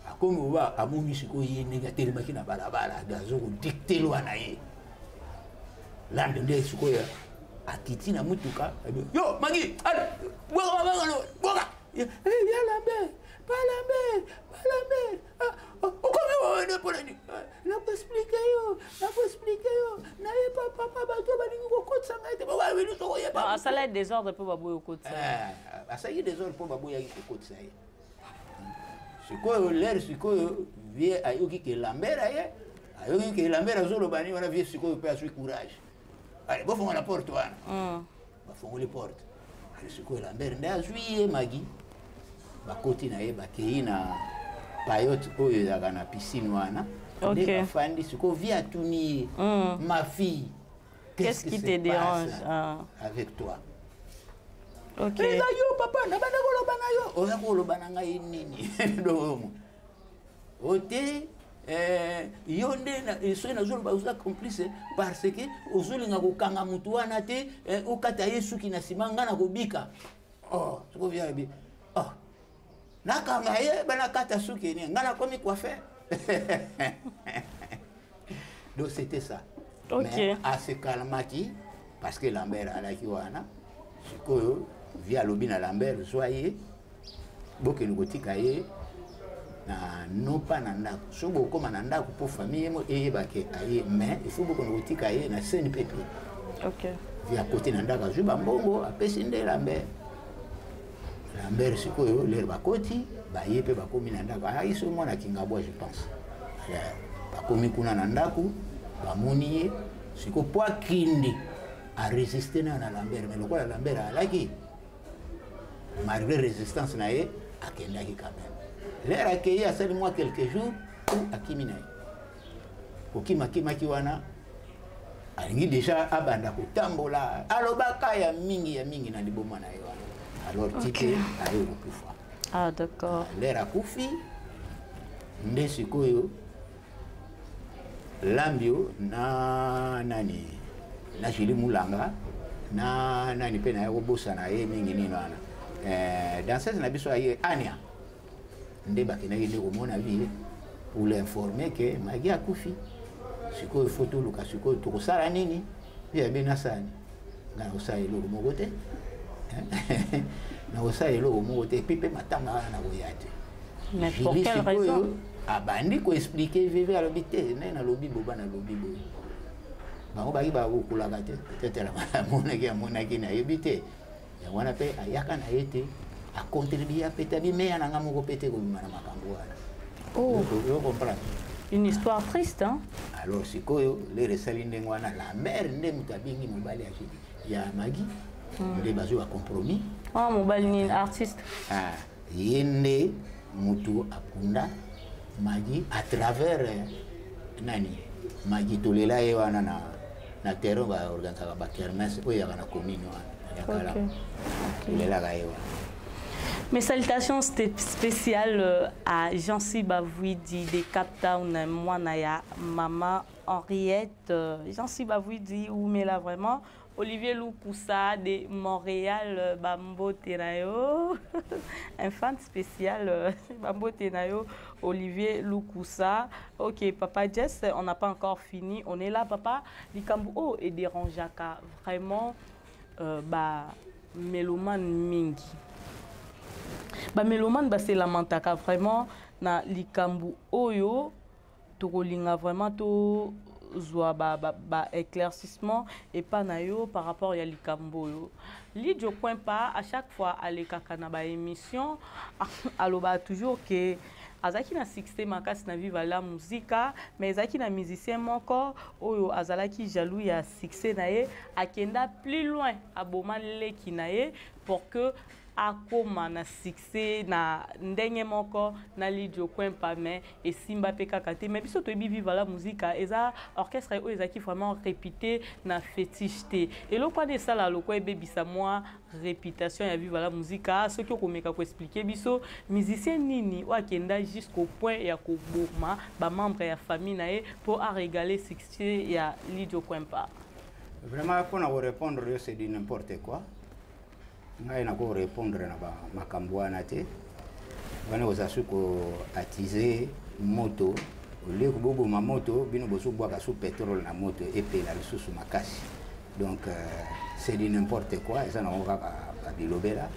akomi oba amoni sikoyo ye ndenge atelemaki na balabala azokodiktelwa na ye lambi nde sikoyo akiti na mutuka yo magi bwaka ya Lambert okomi waone pona ni nakoexplike yo naye papa bato balingi kokotisa ngai te bawaweli tokoyeba asala désordre mpo baboyi kokotisa asalaki désordre mpo baboyaki kokotisa ye sikoyo lere sikoyo vie ayoki ke Lambert aye ayoki ke Lambert azoloba nini wana vie sikoyo mpe azwi courage ale bofongola porte wana bafongoli porte ale sikoyo Lambert nde azwi ye magi bakoti na ye bakei na payote oyo ezalaka na piscine wana nde bafandi sikoyo vie atuni ye ma fille qu'est-ce qui te dérange avec toi ok eza yo papa nabanda koloba na yo oza koloba na ngai nini domo ote yo nde soki nazoloba oza complice parce que ozolinga kokanga mutu wana te okata ye suki na nsima ngai na kobika siko viabi nakanga ye banakata suki nini ngai nakomi coiffeur donc c'était ça mais asekalmaki parce que Lambert alaki wana sikoyo via alobi na Lambert zwa ye bokende kotika ye na nopa na ndako so bokoma na ndako mpo famille mo eyebake aye mais il faut bokende kotika ye na scène pepe via kote na ndako azwi bambongo apesi nde Lambert sikoyo lero bakoti baye mpe bakomi na ndako ayaki so mwana kingabwa je pense bakomi kuna na ndako bamoni ye siko po akindi a résisté na Lambert mais lokola Lambert alaki malgré résistance na ye akendaki quand même l'air accueilli asali moi quelques jours akimi na ye kokimaki wana alingi déjà abanda kotambola alobaka ya mingi na liboma na ye wana alors tite aye kokufa d'accord l'air akufi nde sikoyo Lambio na nani na Julie Mulanga na nani pe na ye kobosana ye mingi nini wana danseuse na biso aye Ania nde bakendaki nde komona vie pour l'informer que magi akufi sikoyo faut toluka sikoyo tokosala nini mpe abe nasani ngai nakosala eloko moko te nakosala eloko moko te epi mpe matanga wana nakoya te Julie sikoyo abandi koexplike veve alobi te naye nalobi boba nalobi boye bango baki bakokulaka te peut-être amonaki nayebi te yango wana mpe ayaka na ye te acontribue apeta bimeya na nga moko mpe te kobima na makambo wana yo comprendre une histoire triste alors sikoyo lere esali ndenge wana Lambert nde moto abengi mobali ya magi nde bazwi bacompromis mobali nini artiste ye nde moto akunda magi à travers nani magi tolela ye wana na terrain baorganisaka bakermese oyo yaka na commune wana yakala tolelaka ye wana Mes salutations spéciales à Jancy Bavouidi de Cap Town, moi Naya, maman Henriette, Jancy Bavouidi, où mais là vraiment, Olivier Loukoussa de Montréal, Bambo Tenayo, un fan spécial, Bambo Tenayo, Olivier Loukoussa. Ok, Papa Jess, on n'a pas encore fini, on est là, Papa. Likambo et Deranjaka, vraiment, mélomane mingi. Mélomane c'est lamentaka vraiment na likambu oyo tokolinga vraiment to zwa éclaircissement et pas na yo par rapport à likambu oyo Lidio point pas à chaque fois aller kaka na ba émission aloba toujours que azaki na succès makasi na viva la musica mais azaki na musicien moko oyo azalaki jaloux ya succès na ye akenda plus loin aboma leki na ye pour que akoma na succès na ndenge moko na Lidio Kwempa mais et simba peka kate mais biso to viva la musica eza orchestre oyo ezaki vraiment réputé na féticheté et lo kwa de sala lo kwa bebisa moi réputation ya viva la musica ce que komeka ko expliquer biso musicien nini o akenda jusqu'au point ya ko boma ba membre ya famille na ye pour a régaler succès ya Lidio Kwempa. Vraiment pour nous répondre c'est du n'importe quoi. Ngai na ko répondre na ba makambo wana te bana ozasu ko attiser moto ole ko bobo ma moto bino boso boaka sous pétrole na moto et pe la sous makasi donc c'est du n'importe quoi ça na on va ba bilobela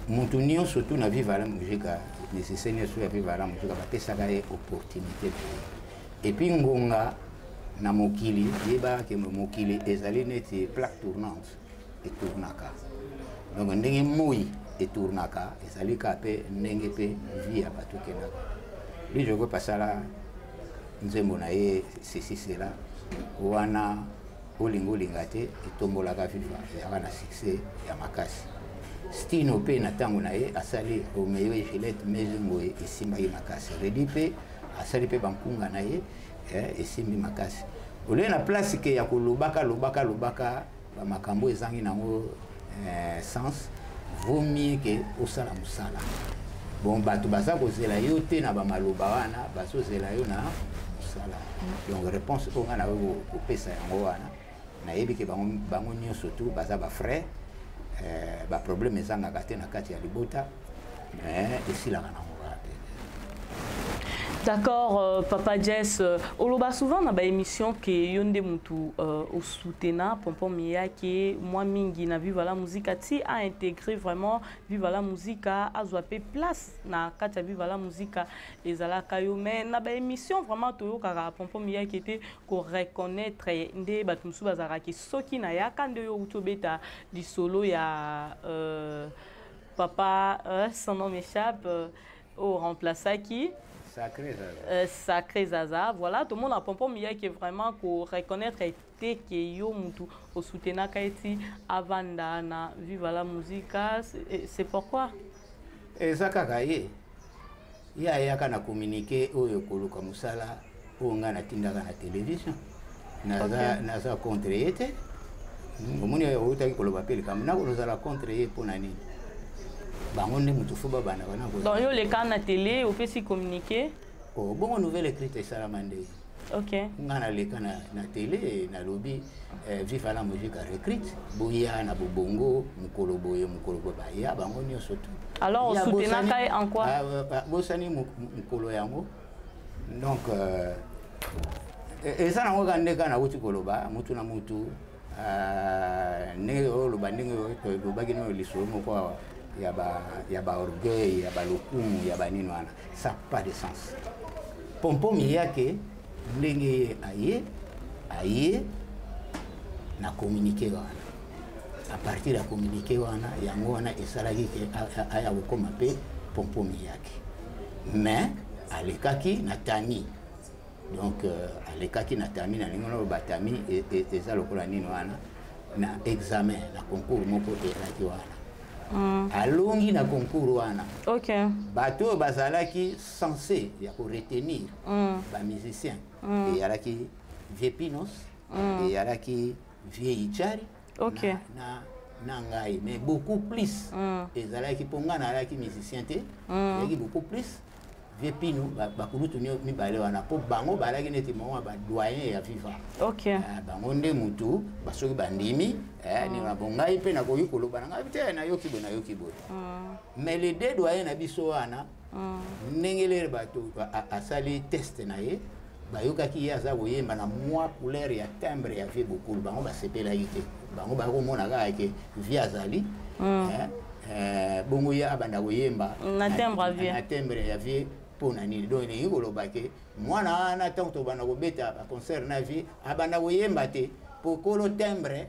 moto nio surtout na vivre la musique nécessaire sur vivre la musique ba pesa ga opportunité et puis ngonga na mokili yeba ke mokili ezali neti plaque tournante et tournaka donc ndenge moi et tournaka ezali ka pe ndenge pe vie ya bato kenaka li je veux passer là nzembo na ye c'est là wana olingolinga te etombolaka viva ya na succès ya makasi stino pe na tango na ye asali au meilleur Gillette mezengo e simba ye makasi redi pe asali pe bankunga na ye et simbi makasi ole na place ke ya ko lobaka ba makambo ezangi nango sens vaut mieux que osala musala bon bato baza ko zela yo te na ba maloba wana baso zela yo na musala donc réponse o ngana ko pesa yango wana na yebi ke bango nyonso tout baza ba frère ba problème ezanga kate na kati ya libota mais esila kana D'accord, Papa Jess. Oloba souvent dans l'émission que yonde mutu au soutena pompon mia que moi mingi na viva la musique ti a intégré vraiment viva la musique a zoapé place na kata viva la musique ezala kayo mais na ba émission vraiment to kaka pompon mia qui était ko reconnaître nde batumsu bazara ki soki na ya kande yo utobeta di solo ya papa son nom m'échappe au remplaçant qui Sacré Zaza, voilà, tout le monde a pompon mia qui est vraiment pour reconnaître que yo mutu au soutena kaiti avanda na viva la musique c'est pourquoi et ça kakaye ya kana communiquer oyo koluka musala o ngana tindaka na télévision naza contre yete omoni o utaki koloba pele kam na kozala contre ye pona nini bangonde mutu fuba bana donc yo le kana télé au fait si communiquer oh bon nouvelle écrite salamande ok ngana le kana na télé na lobby viva la musique recrute boya na bobongo mukolo ba ya bango nyonso tout alors on soutena kai en quoi bosani mukolo yango donc et ça na ngoka ndeka na uti koloba mutu na mutu ne oloba ndenge to bagino lisolo moko ya ba orgueil ya ba lokumu ya ba nini wana ça pas de sens pompom yake ndenge aye na communiquer wana à partir de communiquer wana yango wana esalaki ke aya kokoma pe pompom yake mais alekaki na tami donc alekaki na tami na lingono batami eza lokola nini wana na examen na concours moko elaki wana alongi na concours wana ok bato bazalaki censé ya ko retenir ba musicien et yalaki Vieux Pinos et yalaki Vieux Ichari ok na nangai mais beaucoup plus ezalaki ponga na alaki musicien te yaki beaucoup plus vie pinu bakulutu mi bale wana po bango balaki neti mwa ba doyen ya FIFA OK bango nde mutu basoki bandimi ni na bongai pe na koyi koloba na ngabite na yoki bo mais les deux doyens na biso wana ndengele bato asali test na ye bayokaki aza koyemba na mwa couleur ya timbre ya vie bokulu bango basepelaki te bango bakomona kaka ke vie azali bongo ye abanda koyemba na timbre ya vie pona nini donc elingi koloba ke mwana wana ntango tobanda kobeta baconcert na vie abanda koyemba te pokolo timbre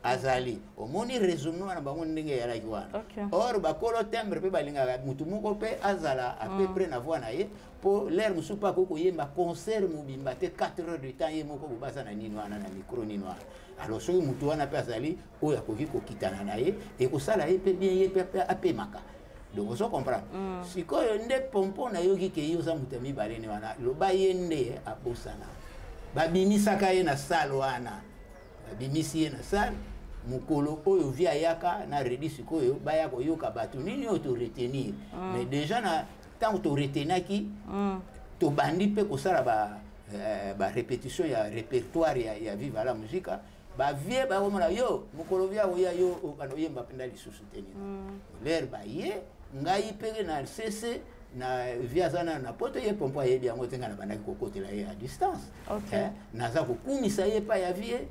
azali omoni raisonnement wana bango ndenge eyalaki wana or bakolo timbre mpe balingaka mutu moko mpe azala ape près na voix na ye po l'air mosusu mpe akoki koyemba concert mobimba te 4 heures de temps ye moko bobaza na nini wana na micro nini wana alors soki mutu wana mpe azali oyo akoki kokitana na ye ekosala ye mpe bien ye mpe apemaka donc ozo comprendre sikoyo nde pompo nayoki ke ye oza mutu ya mibale ni wana loba ye nde abosana babimisaka ye na salle wana babimisi ye na salle mukolo oyo vi ayaka na redi sikoyo baya koyoka bato nini oyo toretenir mais déjà na ntango toretenaki tobandi mpe kosala ba répétition ya répertoire ya viva la musique bavie bakomona yo mukolo via oya yo okanoyemba mpenza lisusu te nini l'air baye ngai peke na cc na via zana na poto ye pompo ayebi yango tenga na bandaki kokotela ye à distance naza kokumisa ye pa ya vie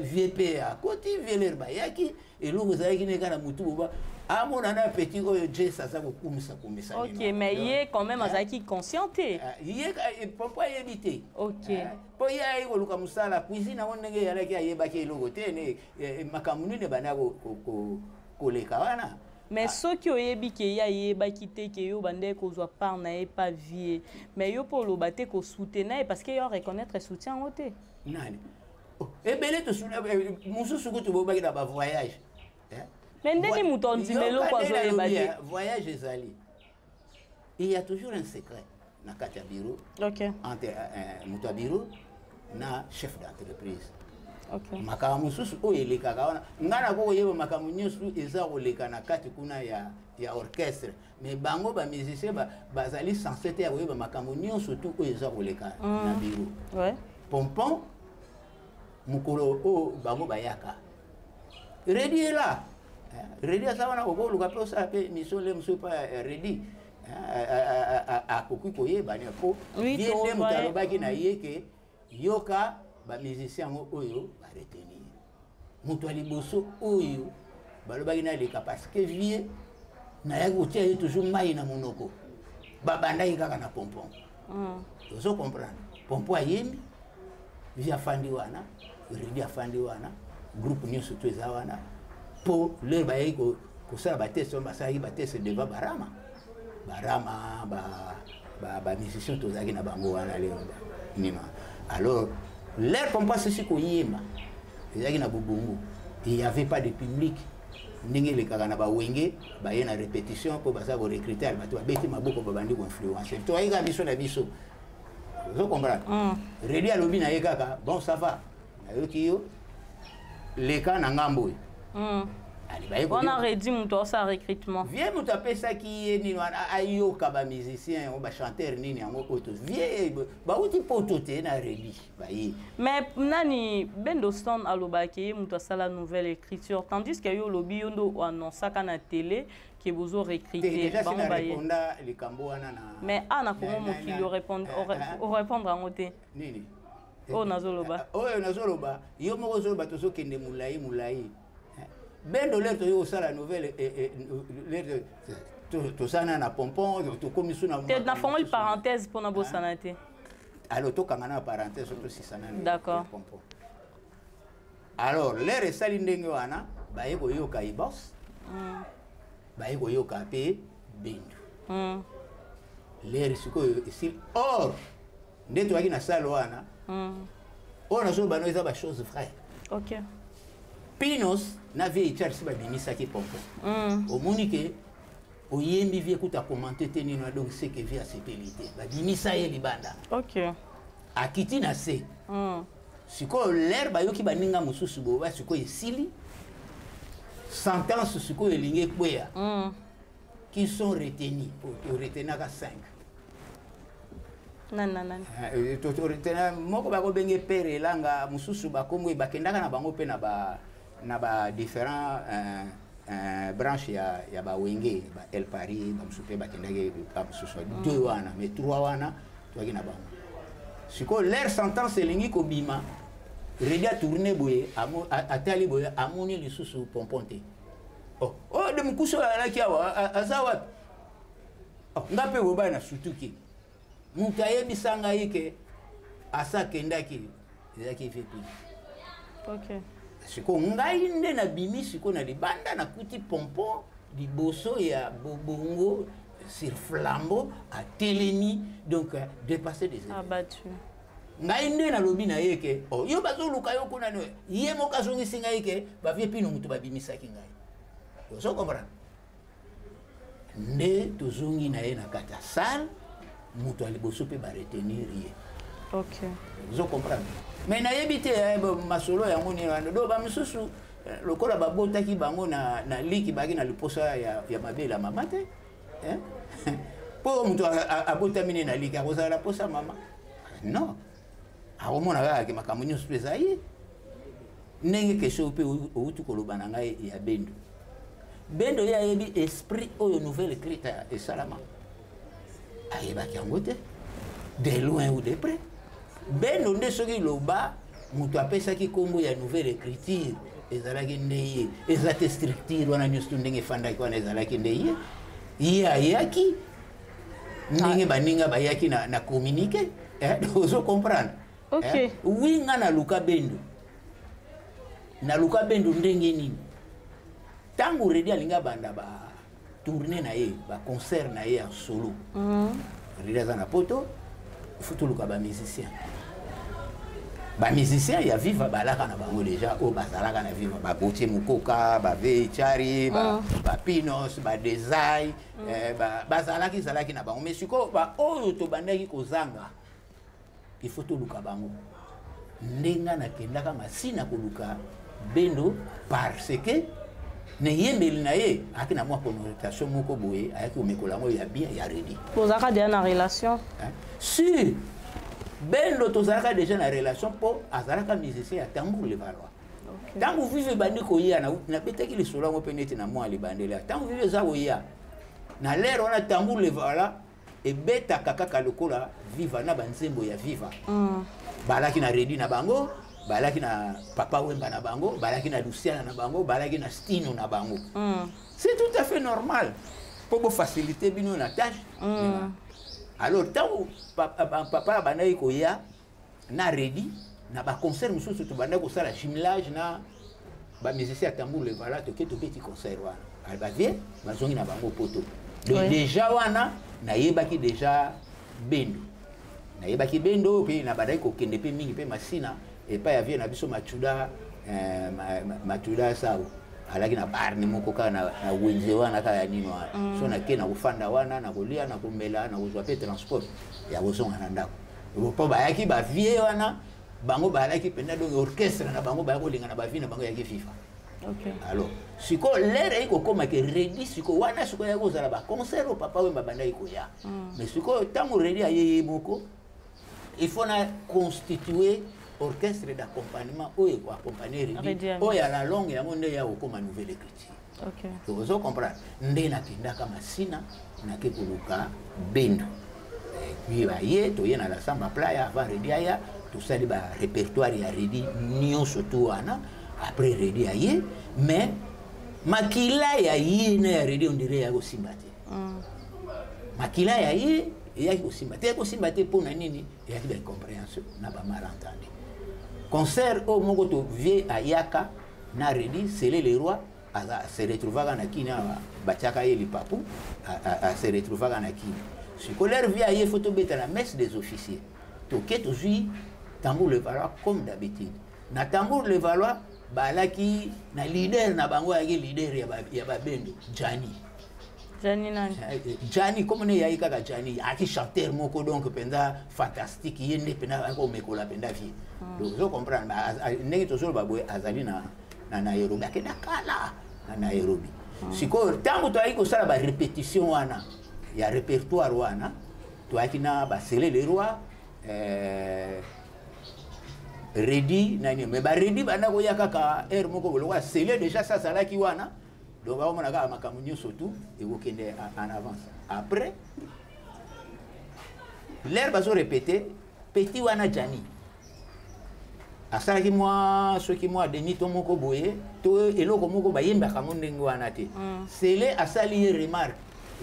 vie pe akoti vie l'air bayaki eloko ezalaki neka na mutu boba amona na petit oyo jes aza kokumisa OK mais ye quand même azalaki conscient te ye pompo ayebi te OK po ye ayi koluka mosala cuisine yango ndenge eyalaki ayebaki eloko te ne makambo nini bandaki koleka wana mais soki oyebi ke ya yebaki te ke yo bande kozwa part na ye pa vie mais yo po loba te ko soutenir parce que yo reconnaître soutien ote nani ebele to mususu ko to bobaki na ba voyage mais ndeni muto ndimelo kwa zo yebaki voyage ezali il y a toujours un secret na kati ya bureau entre muto bureau na chef d'entreprise makambo mosusu oyo elekaka wana ngai nakokoyeba makambo nyonso eza koleka na kati kuna ya orchestre mais bango bamusicien bazali censé te ya koyeba makambo nyonso tu oyo eza koleka na biro pompon mokolo oyo bango bayaka redi ela redi aza wana okoluka mpe osala mpe mission le mosusu mpa redi akoki koyeba po ye nde moto alobaki na ye ke yoka ba musicien oyo ba retenir mutu aliboso oyo balobaki na leka parce que vie na ya kotia ye toujours mai na monoko babandaki kaka na pompon ozo comprendre pompon ayembi vie afandi wana redi afandi wana groupe nyonso to eza wana po lere bayaki kosala bateste basalaki bateste devant barama musicien tozalaki na bango wana lero nima alors l'air pompa ceci koyema ezaki na bobongo il y avait pas de public ndenge lekaka na bawenge baye na répétition po baza ko recruter bato babeti maboko babandi ko influencer to ayika biso na biso zo comprendre redi alobi na ye kaka bon ça va nayoki yo leka na ngambo on a réduit mon ça recrutement vieux mutu apesaki ye nini wana ayoka ba musicien ba chanteur nini yango oto vieux bauti poto te na redi baye mais nani Bendo Stone alobaki mutu asala nouvelle écriture tandis que yo lobi yondo annonçaka na télé que bozo recruter bango baye répondre les cambo wana na mais ana comment mokili répondre en côté nini oh nazoloba yo moko zoloba tozo kende mulai Bendo l'air to sala nouvelle l'air to sana na pompon to komisu na te na fond parenthèse pour na bosana te alors to kangana parenthèse to sisana d'accord pompon alors l'air sali ndenge wana baye ko yoka ibos baye ko yoka pe Bendo l'air sikoyo ici or ndeto waki na sala wana on a zo bano eza ba chose vraie OK Pinos na vie Charles babimisa ki pompo omoni ke oyembi vie kuta commenter tenino donc c'est que vie a sepelité babimisa ye libanda OK akiti na se siko l'air bayoki baninga mususu bo ba siko esili sentence siko elingi kweya qui sont retenus retenir ka 5 nan to retenir moko ba ko benge pere langa mususu ba komwe bakendaka na bango pe na ba différents branche ya ba wenge ba El Paris ba musupe bakendake ba mususu 2 wana mais 3 wana to na bango siko leur sentence elingi ko bima Redia tourné boye atali boye amoni lisusu pomponte oh de mkuso ala kiawa azawa oh ngape boba na sutuki mutaye bisanga yike asa kendaki yaki fepi OK siko ngai nde na bimi siko na libanda na kuti pompon liboso ya bobongo sur flambeau à telemi donc dépasser des abattu ngai nde na lobi na yeke oh yo bazoluka yo kuna no ye moka zongi singa yeke ba vie pino mutu babimisaki ngai yo so comprendre nde tozongi na ye na kata salle mutu aliboso pe ba retenir ye OK zo comprendre mais na yebite masolo yango ni wana do ba misusu lokola babotaki bango na liki baki na liposa ya mabela mamate po mutu abotamine na liki akozala posa mama non aomona kaka makambo nyonso mpe ezali ndenge question mpe outi koloba na ngai ya bendo ye ayebi esprit oyo nouvelle écrite esalama ayebaki yango te de loin ou de près bendo nde soki loba moto apesaki nkombo ya nouvelle écriture ezalaki nde ye eza te structure wana nyonso to ndenge efandaki wana ezalaki nde ye ayaki ndenge baninga bayaki na communiqué ozo comprendre OK oui nga na luka bendo ndenge nini tango Redi alinga banda ba tourner na ye ba concert na ye en solo Redi aza na poto futu luka ba musicien ya viva balaka na bango déjà o bazalaka na viva ba Botier Mukoka ba Vechari ba Pinos ba Desai bazalaki na bango mais siko ba oyo to bandaki kozanga il faut tout luka bango ndenga na kendaka masina koluka bendo parce que ne yembeli na ye akina mwa connotation moko boye ayaki omekola ngo ya bien ya Redi ozaka déjà na relation si bendo tozalaka déjà na relation po azalaka musicien ya Tambour le Valois tango vive bandi koya na betaki lisolo ngo penete na mwa libandela tango vive za koya na lero na Tambour le Valois e beta kaka lokola viva na banzembo ya viva balaki na Redi na bango balaki na Papa Wemba na bango balaki na Luciana na bango balaki na Stino na bango c'est tout à fait normal pour faciliter bino la tâche alors tant papa banai koya na Redi na ba concert mususu to banda ko sala jumelage na ba musicien Tambour le Valois to petit concert wana alba vie bazongi na bango poto donc déjà wana na yebaki déjà bendo pe na badai ko kende pe mingi pe masina et pa ya vie na biso machuda sao alaki na bar ni moko ka na wenze wana ka ya nino wana so na ke na kufanda wana na kolia na kumela na kuzwa pe transport ya kozonga na ndako po bayaki ba vie wana bango balaki penda donc orchestre na bango bayako linga na ba vie na bango yaki FIFA OK alors siko lere iko koma ke Redi siko wana siko ya kozala ba concert au Papa Wemba banda iko ya mais siko tango Redi ayeye moko il faut na constituer orchestre d'accompagnement oyo ko accompagner Redi oyo la longue yango nde ya okoma nouvelle écriture OK donc vous comprendre nde na kindaka masina na ke koluka bendo puis ba ye to ye na la samba playa avant Redi aya tout ça ba répertoire ya Redi nyonso to wana après Redi aye mais makila ya ye na Redi on dirait ya kosimbate makila ya ye ya kosimbate pona nini ya ki ba compréhension na ba malentendu concert au moko to vie ayaka na Redi Sele le roi se retrouvaka na kini batiaka ye lipapu se retrouvaka na kini scolaire vie aye photo beta la messe des officiers to ke to jui Tambour le Valois comme d'habitude na Tambour le Valois balaki na leader na bango ya leader ya ba bendo Jani nani Jani comme ne yayi kaka Jani aki chanteur moko donc penda fantastique yende penda ko mekola penda vie donc je comprends ndenge to solo baboy azali na Yoruba ke dakala na Nairobi. Siko tango to aiko sala ba répétition wana ya répertoire wana to akina ba sele le roi ready nani me ba ready bana ko yakaka air moko bolo wa sele déjà ça sala ki wana donc ba mona ka makamunyo surtout et vous kende en avance. Après l'air va se répéter petit wana jani asalaki moi ceux qui moi demi to moko boye to eloko moko bayemba ka ndenge wana te sele asali remarque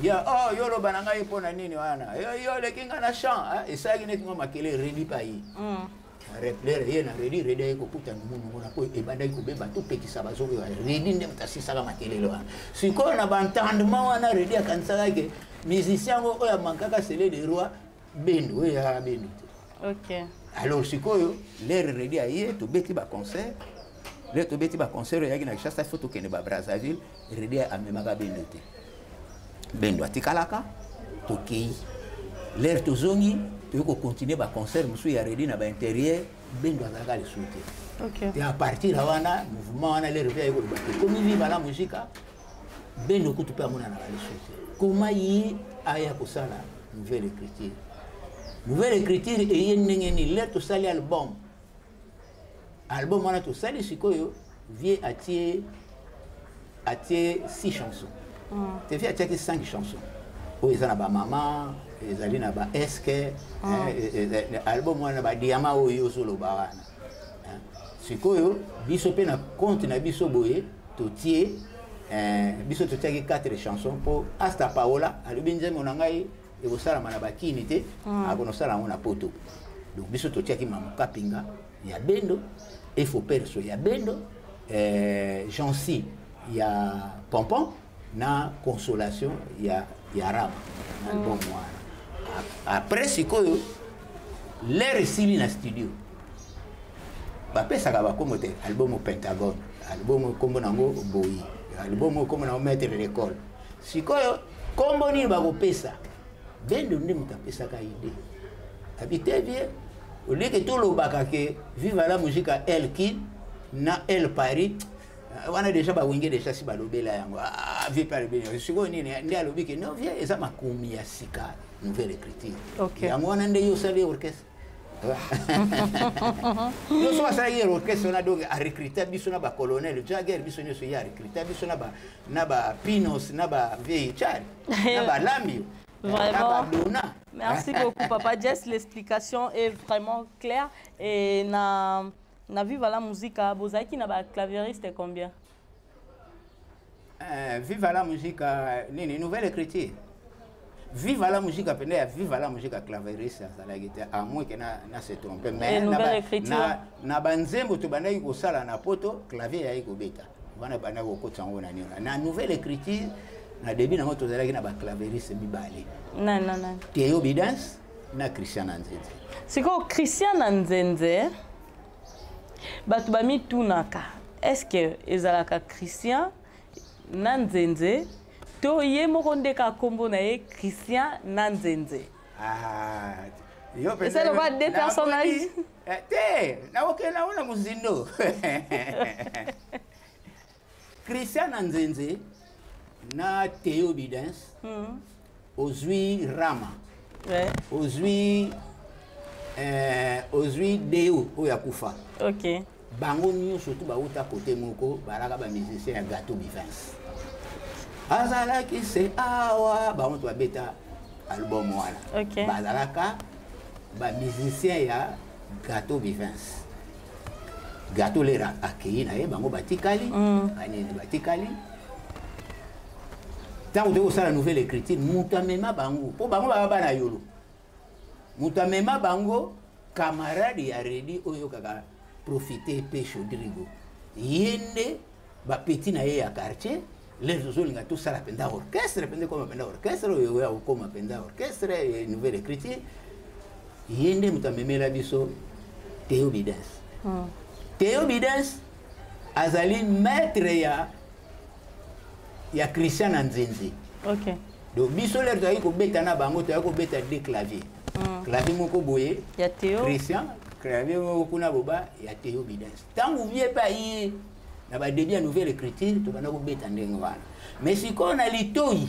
ya oh yolo bananga ipona nini wana yo le kinga na chant esaki net ngoma makele ready pa yi repler ye na ready ready ko kuta mungu na ko ebanda ko beba to pekisa bazo ko ready ndem tasisa ka makele lo siko na bantandement wana ready akansaka ke musicien ngo ya mankaka sele de roi bendo ya bendo. OK. Alors sikoyo l'air ready aye to beti ba concert le to beti ba concert ya gina chasta photo kene ba Brazzaville ready amemaka bendo te bendo atikalaka to kei l'air to zongi to ko continuer ba concert musu ya ready na ba intérieur bendo azaka le soute. OK. Et à partir wana mouvement wana l'air ready ko ba comme viva la musique bendo kutu pa mona na le soute comment yi aya ko sala nouvelle écriture. Nouvelle écriture et yennengeni le to sali album wana to sali sikoyo vie atie 6 chansons te vie atie 5 chansons o ezana ba mama ezalina ba eske album wana ba diama o yo solo ba wana sikoyo biso pe na compte na biso boye to tie biso to tie 4 chansons pour Asta Paola alubinze monangai et vous savez mana bakini te akono sala ngona poto donc biso to tiaki mamuka pinga ya bendo et faut perso ya bendo Jansi ya pompon na consolation ya rap album wana après sikoyo l'air sili na studio ba pesa ka ba komo te album Pentagone album kombo nango boyi album kombo na maître de l'école sikoyo kombo ni ba ko pesa bendo ndi mutapesa ka idée habité bien au lieu que tout le baka que viva la musique à Elkin na El Paris wana déjà ba winge déjà si ba lobela yango vie par bien siko nini ndi alobi que non vie eza makumi ya sika nouvelle écriture yango wana ndi yo sali orchestre yo so sali orchestre na donc a recruter biso na ba colonel Jagger biso nyo ya recruter biso na ba Pinos na ba vie chari na ba Lamio. Vraiment. Merci beaucoup, Papa Jess. L'explication est vraiment claire. Et na Viva la musique, Bozaki na ba clavieriste combien? Viva la musique, une nouvelle écriture. Viva la musique, Viva la musique clavieriste, ça la guitare. À moins que na se trompe. Mais nouvelle écriture. Na banzembo to banai ko sala na poto clavier ya ko beta. Wana bana ko kotsango na nina. Na nouvelle écriture. Na début na moto zalaki na ba clavieriste mibale. Non. Théo Bidance na Christian Nzenze. Siko Christian Nzenze batu ba mitunaka. Est-ce que ezalaka Christian Nzenze to ye moko ndeka kombo na ye Christian Nzenze? Yo c'est le pas deux personnages. Na okela ona muzindo. Christian Nzenze na Théo Bidance ozui Rama ozui Deo oya kufa. OK. Bango nyo surtout ba uta côté moko baraka ba musicien ya Gâteau Bivins azala ki se awa ba on beta album wana. OK. Bazalaka ba musicien ya Gâteau Bivins Gâteau lera akei na ye bango batikali banini batikali. Tant que vous avez la nouvelle écriture, Moutamema Bango, pour Bango Baba Yolo. Moutamema Bango, camarade ya ready oyo kaka profiter pêche Rodrigo. Yende ba petit na ye ya quartier, les autres linga tout ça la penda orchestre, penda comme penda orchestre oyo ya comme penda orchestre et nouvelle écriture. Yende Moutamema la biso Théo Bidance. Théo Bidance azali maître ya Christian Nzenze. OK. Donc biso l'air to ko beta na bango to ko beta deux claviers. Clavier moko boye ya Théo Christian, clavier moko kuna boba ya Théo Bidance. Tant vous viez pas y na ba début ya nouvelle écriture to bana ko beta ndenge wana mais siko na litoi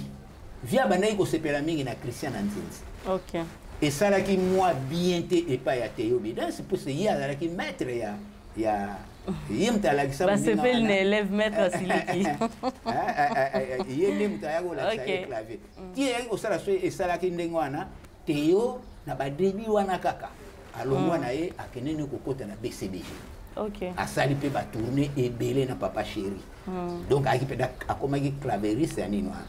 via bana ko sepela mingi na Christian Nzinzi. OK. Et ça là qui moi bien te et pas ya Théo Bida c'est pour y a là qui maître ya yim tala ki ba sepel ne élève maître Siliki. Yim tala ko la clavier. Qui est au sala so et ça là qui ndenge wana Théo na ba début wana kaka. Alongwa na ye akenene kokota na BCBG. OK. Asali pe ba tourner et belé na papa chéri. Donc akipeda akomaki clavieriste ya nini wana.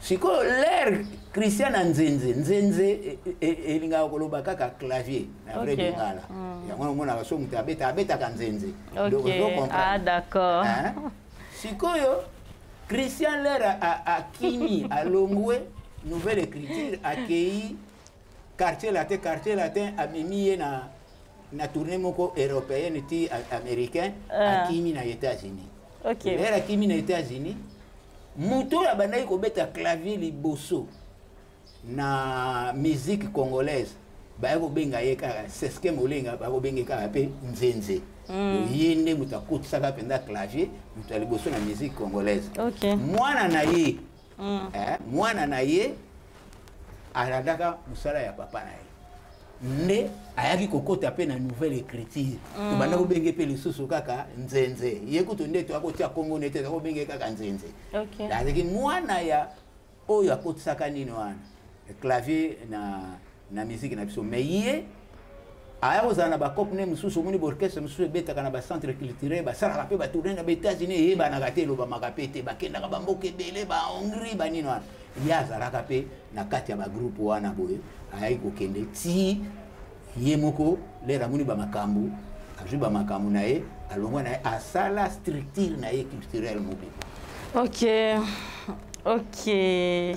Siko l'air Christian Nzenze elinga koloba kaka clavier na vrai dingala. Ya mwana baso mutu abeta kanzenze. OK. Ah d'accord. Siko yo Christian l'air a Kimi a Longwe nouvelle écriture accueilli quartier latin a mimi na tournée moko européenne ti américain a Kimi na États-Unis. OK. L'air a Kimi na États-Unis. Muto ya bandai ko beta clavier liboso na musique congolaise ba ko benga yeka seske molenga ba ko benga ka pe Nzenze yende mutakoti saka penda clavier muto liboso na musique congolaise. OK. Mwana na ye aradaka musala ya papa na ye ne ayaki kokota pe na nouvelle écriture to banda ko benge pe lisusu kaka Nzenze ye kuto ndeto akotia Kongo nete ko benge kaka Nzenze. OK. Laziki mwana ya oyo akotisaka nini wana clavier na musique na biso mais ye aya kozana ba copne mususu muni orchestre mususu betaka na ba centre culturel ba sala pe ba tourner na États-Unis ye ba na katelo ba makapete ba kenda ba mboke bele ba Hongrie ba nini wana ya zalaka pe na kati ya ba groupe wana boye ayi kokende ti ye moko lera muni ba makambu azu ba makambu na ye alongwa na ye asala structure na ye culturel mobile. OK.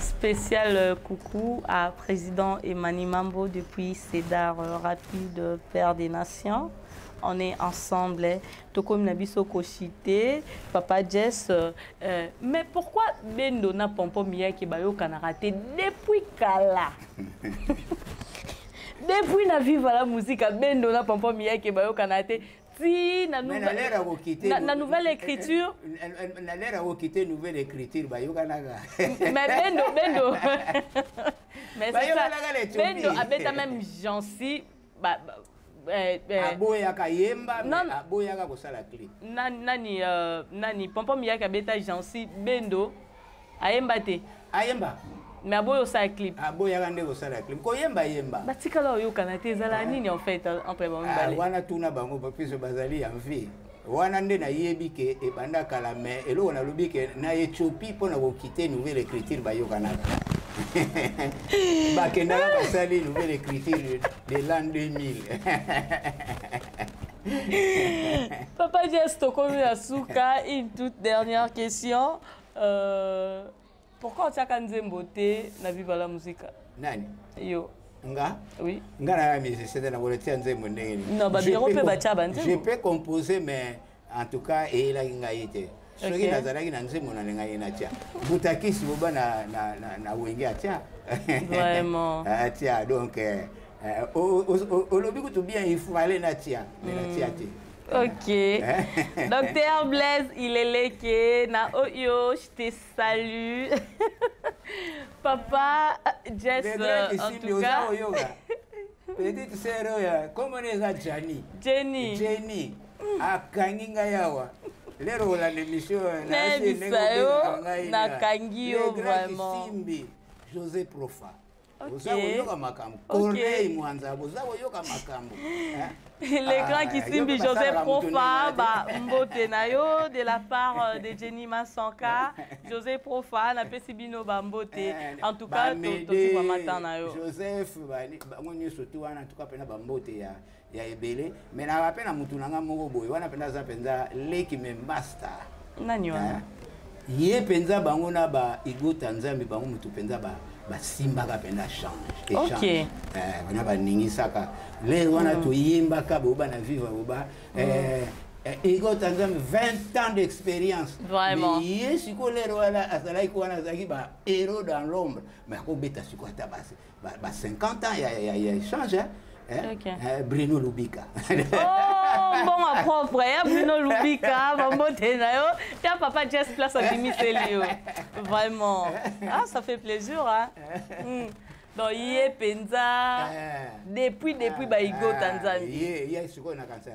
Spécial coucou à président Emmanuel Mambo depuis Cédar Rapide, Père des Nations. On est ensemble. Tokom Nabiso Koshite, Papa Jess. Mais pourquoi Bendo na pompo miya ki bayo kanarate depuis Kala? Depuis na viva la musique, Bendo na pompo miya ki bayo kanarate. Si na nouvelle écriture. Na l'air à quitter nouvelle écriture bayo kanaga. Mais Bendo. Mais c'est ça. Bendo abeta même Jansi aboya kayemba aboya ka kosala clip. Nani pompo miya ka beta Jansi Bendo ayemba te. Ayemba. Mais aboyo sa clip. Aboya ka ndeko sala clip. Ko yemba. Batika la oyo kanate zala nini en fait entre bango balé. Wana tuna bango papiso bazali en vie. Wana nde na yebi ke e banda kala mais elo na lobi ke na Ethiopie pona ko quitter nouvelle écriture bayo kanaka. Bakenda ka sali nouvelle écriture de l'an 2000. Papa Gesto comme Asuka, une toute dernière question. Pourquoi tu as Nzembote na viva la musique? Nani? Yo. Nga? Oui. Nga na musicien na volonté Nzembo ndenge. Non, ba biro pe ba chaba Nzembo. Je peux composer mais en tout cas et la nga yete. Soki nazalaki na Nzembo na nga yena tia. Butakisi boba na wenge atia. Vraiment. Atia donc au lobby que tout bien il faut aller na tia. Mais na tia ti. OK. Docteur Blaise, il est léqué. Na oyo, je te salue. Papa Jess, en tout cas. Petite sœur, comment est ça Jenny. A kanginga yawa. Lero la l'émission na kangio vraiment. Simbi José Profa. OK. Les grands qui Simbi José Profa, Mbote Nayo, de la part de Jenny Massanka, José Profa, na Pesibino Bambote. En tout cas, tu vas m'attendre. Joseph, on surtout en tout cas pena Bambote ya ebele, mais na rapena mutu nanga moko boy, wana pena za penza leki me master. Nani wana? Ye penza bango na ba Igo Tanzambi bango mutu penza ba simba ka penda change. OK. Wana ba ningisaka. Le wana to yimba ka boba na vivre boba. Igo Tanzambi 20 ans d'expérience. Vraiment. Mais ye siko le wana azalaki wana zaki ba héros dans l'ombre. Mais ko beta siko ta ba 50 ans ya change. Okay. Bruno Lubika. Oh bon à propre, ya Bruno Lubika, bambote na yo, ya Papa Jess place à Dimiselio. Vraiment. Ah, ça fait plaisir, hein. Donc, yé penza depuis Baigo Tanzanie. Yé ce qu'on a quand ça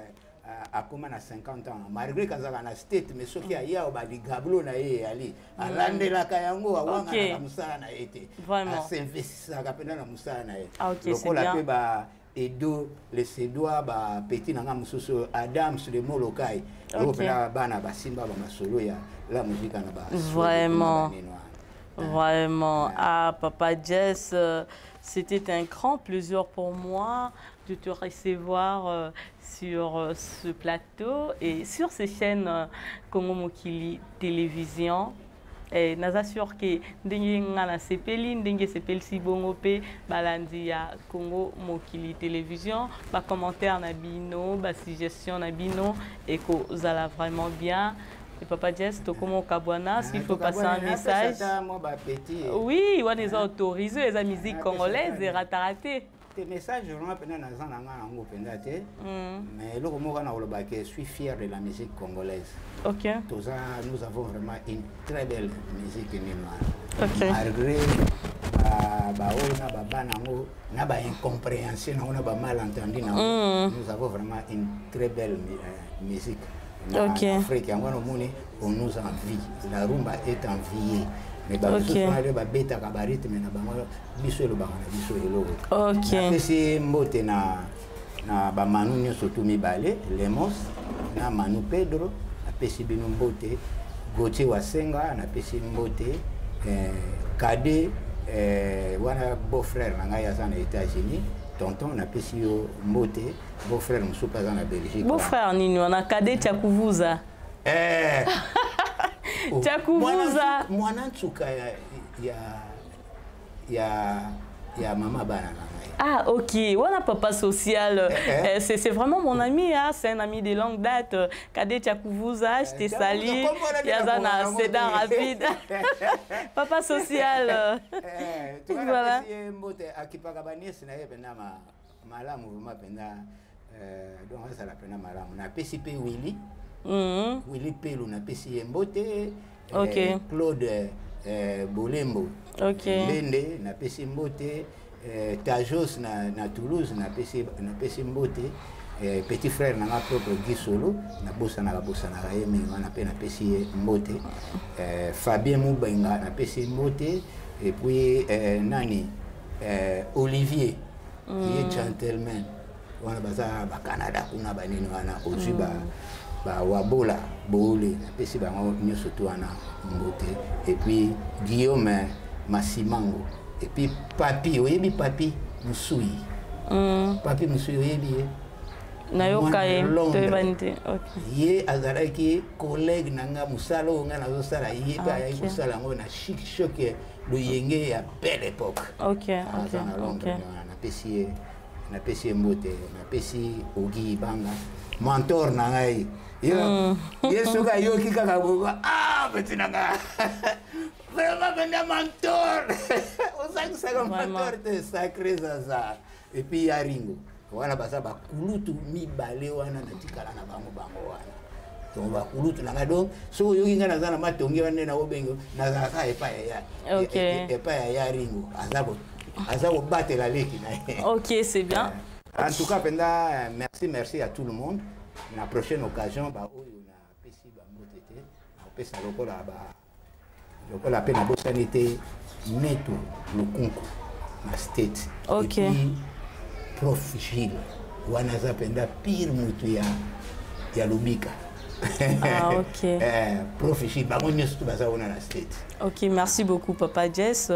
a comme 50 ans. Malgré quand ça a state mais ce qui a ya ba di gablo na yé ali. Alande la kayango awanga na musala na été. Vraiment. S'investir ça kapena na musala na yé. Ah OK, c'est bien. Ba Edo les Sédois ba petit nanga mususu Adam sur le Molokai. Opena bana ba simba ba masolo ya la musique na ba. Vraiment. Vraiment. Ah, Papa Jess, c'était un grand plaisir pour moi de te recevoir sur ce plateau et sur ces chaînes Congo Mokili Télévision. Et nous assure que nous avons sepeli, nous sepeli si bongo pe balandi ya Congo Mokili Télévision, ba commentaire na bino, ba suggestion na bino et que ça va vraiment bien. Et Papa Jess, comment Kabwana, s'il faut passer un message. Oui, on est autorisé, les musiques congolaises et rataraté. Tes messages, je mais je suis fier de la musique congolaise. Ok. Nous avons vraiment une très belle musique mémoire. Ok. Malgré la incompréhension, malentendu, nous avons vraiment une très belle musique. En Afrique, on nous envie. La rumba est enviée. Mais c'est mbote na ba manu nyoso tumi bale Lemos na Manu Pedro na pesi bino mbote Gauthier Wasenga na pesi mbote Kade wana beau-frère na ngai aza na États-Unis tonton na pesi yo mbote beau-frère musupa aza na Belgique beau-frère nini wana Kade Tchakuvuza Tchakuvuza mwana tsuka ya mama bana. Ah ok, on a Papa Social, c'est vraiment mon ami, hein? C'est un ami de longue date. Kade Tchakuvuza, je t'ai sali, Yazana, c'est dans rapide. Papa Social. Voilà. Willy Pelou na pesi mbote. Claude Bolembo. Lende na pesi mbote. Tajos na Toulouse na pesi mbote. Petit frère na propre Guy Solo na bossa na yemi na pe na pesi mbote. Fabien Moubenga na pesi mbote. Et puis nani Olivier qui est gentleman. Wana baza ba Canada kuna banini wana ozuba ba wabola boule na pesi ba nyoso to wana mbote. Et puis Guillaume Massimango. Et puis Papi, oyebi Papi Musui. Papi Musui oyebi Nayoka te ye azalaki collègue nanga musalo nga nazo sala ye ba ya musala ngo na chic choc le yenge ya belle époque. OK. Na pesi mbote, na pesi Ogi Banga mentor na ngai. Yesu ka yoki kaka boba petit nanga. Vraiment ben mentor. On sait que c'est un mentor de sacré zaza. Et puis Yaringo. Wana basa ba kulutu mibale wana na tikala na bango wana. Donc ba kulutu nanga donc so yoki ngana zana matongi wana na obengo na zaka epa ya. OK. Epa ya Yaringo. Azabo battre la leki na. OK, c'est bien. En tout cas penda merci à tout le monde. La prochaine occasion ba oyo na pesi ba mbotete. Na pesa lokola la peine à Bossanité, Neto, le concours, ma state. OK. Et puis, Prof Gilles, Wanaza Penda, pire moutou ya Lubika. Ah, OK. Prof Gilles, tout ça, on a la state. OK, merci beaucoup, Papa Jess.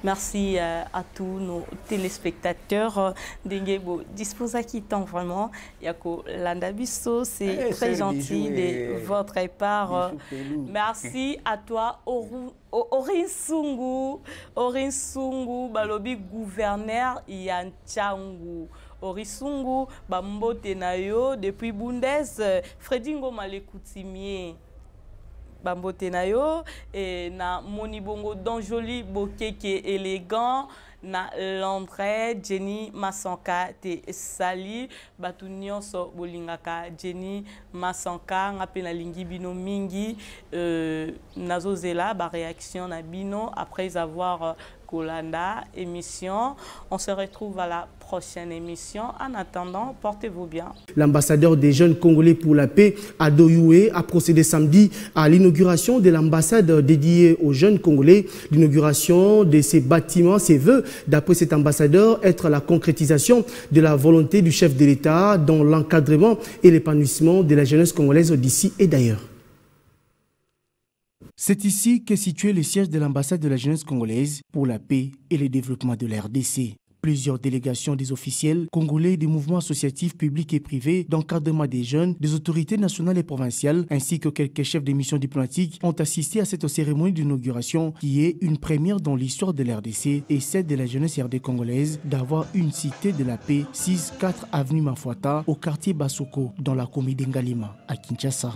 Merci à tous nos téléspectateurs. Dengebo dispose à qui tant vraiment. Yako Landabiso, c'est très gentil de votre part. Merci à toi, Orinsungu, Balobi gouverneur Yanchangu. Orisungu, Bambote Nayo, depuis Bundes, Fredingo Malekoutimie. Bambote Nayo, et na Monibongo Donjoli Bokeke élégant, na Londres. Jenny Massanka te sali batu nyonso bolingaka Jenny Massanka ngape na lingi bino mingi nazozela ba réaction na bino après avoir Kolanda émission. On se retrouve à la prochaine émission. En attendant, portez-vous bien. L'ambassadeur des jeunes congolais pour la paix, Ado Youé, a procédé samedi à l'inauguration de l'ambassade dédiée aux jeunes congolais. L'inauguration de ces bâtiments, ses vœux, d'après cet ambassadeur, être la concrétisation de la volonté du chef de l'État dans l'encadrement et l'épanouissement de la jeunesse congolaise d'ici et d'ailleurs. C'est ici qu'est situé le siège de l'ambassade de la jeunesse congolaise pour la paix et le développement de la RDC. Plusieurs délégations des officiels congolais des mouvements associatifs publics et privés d'encadrement des jeunes, des autorités nationales et provinciales, ainsi que quelques chefs de missions diplomatiques ont assisté à cette cérémonie d'inauguration qui est une première dans l'histoire de la RDC et celle de la jeunesse RD congolaise d'avoir une cité de la paix 6-4 avenue Mafuata au quartier Basoko dans la commune d'Ngalima à Kinshasa.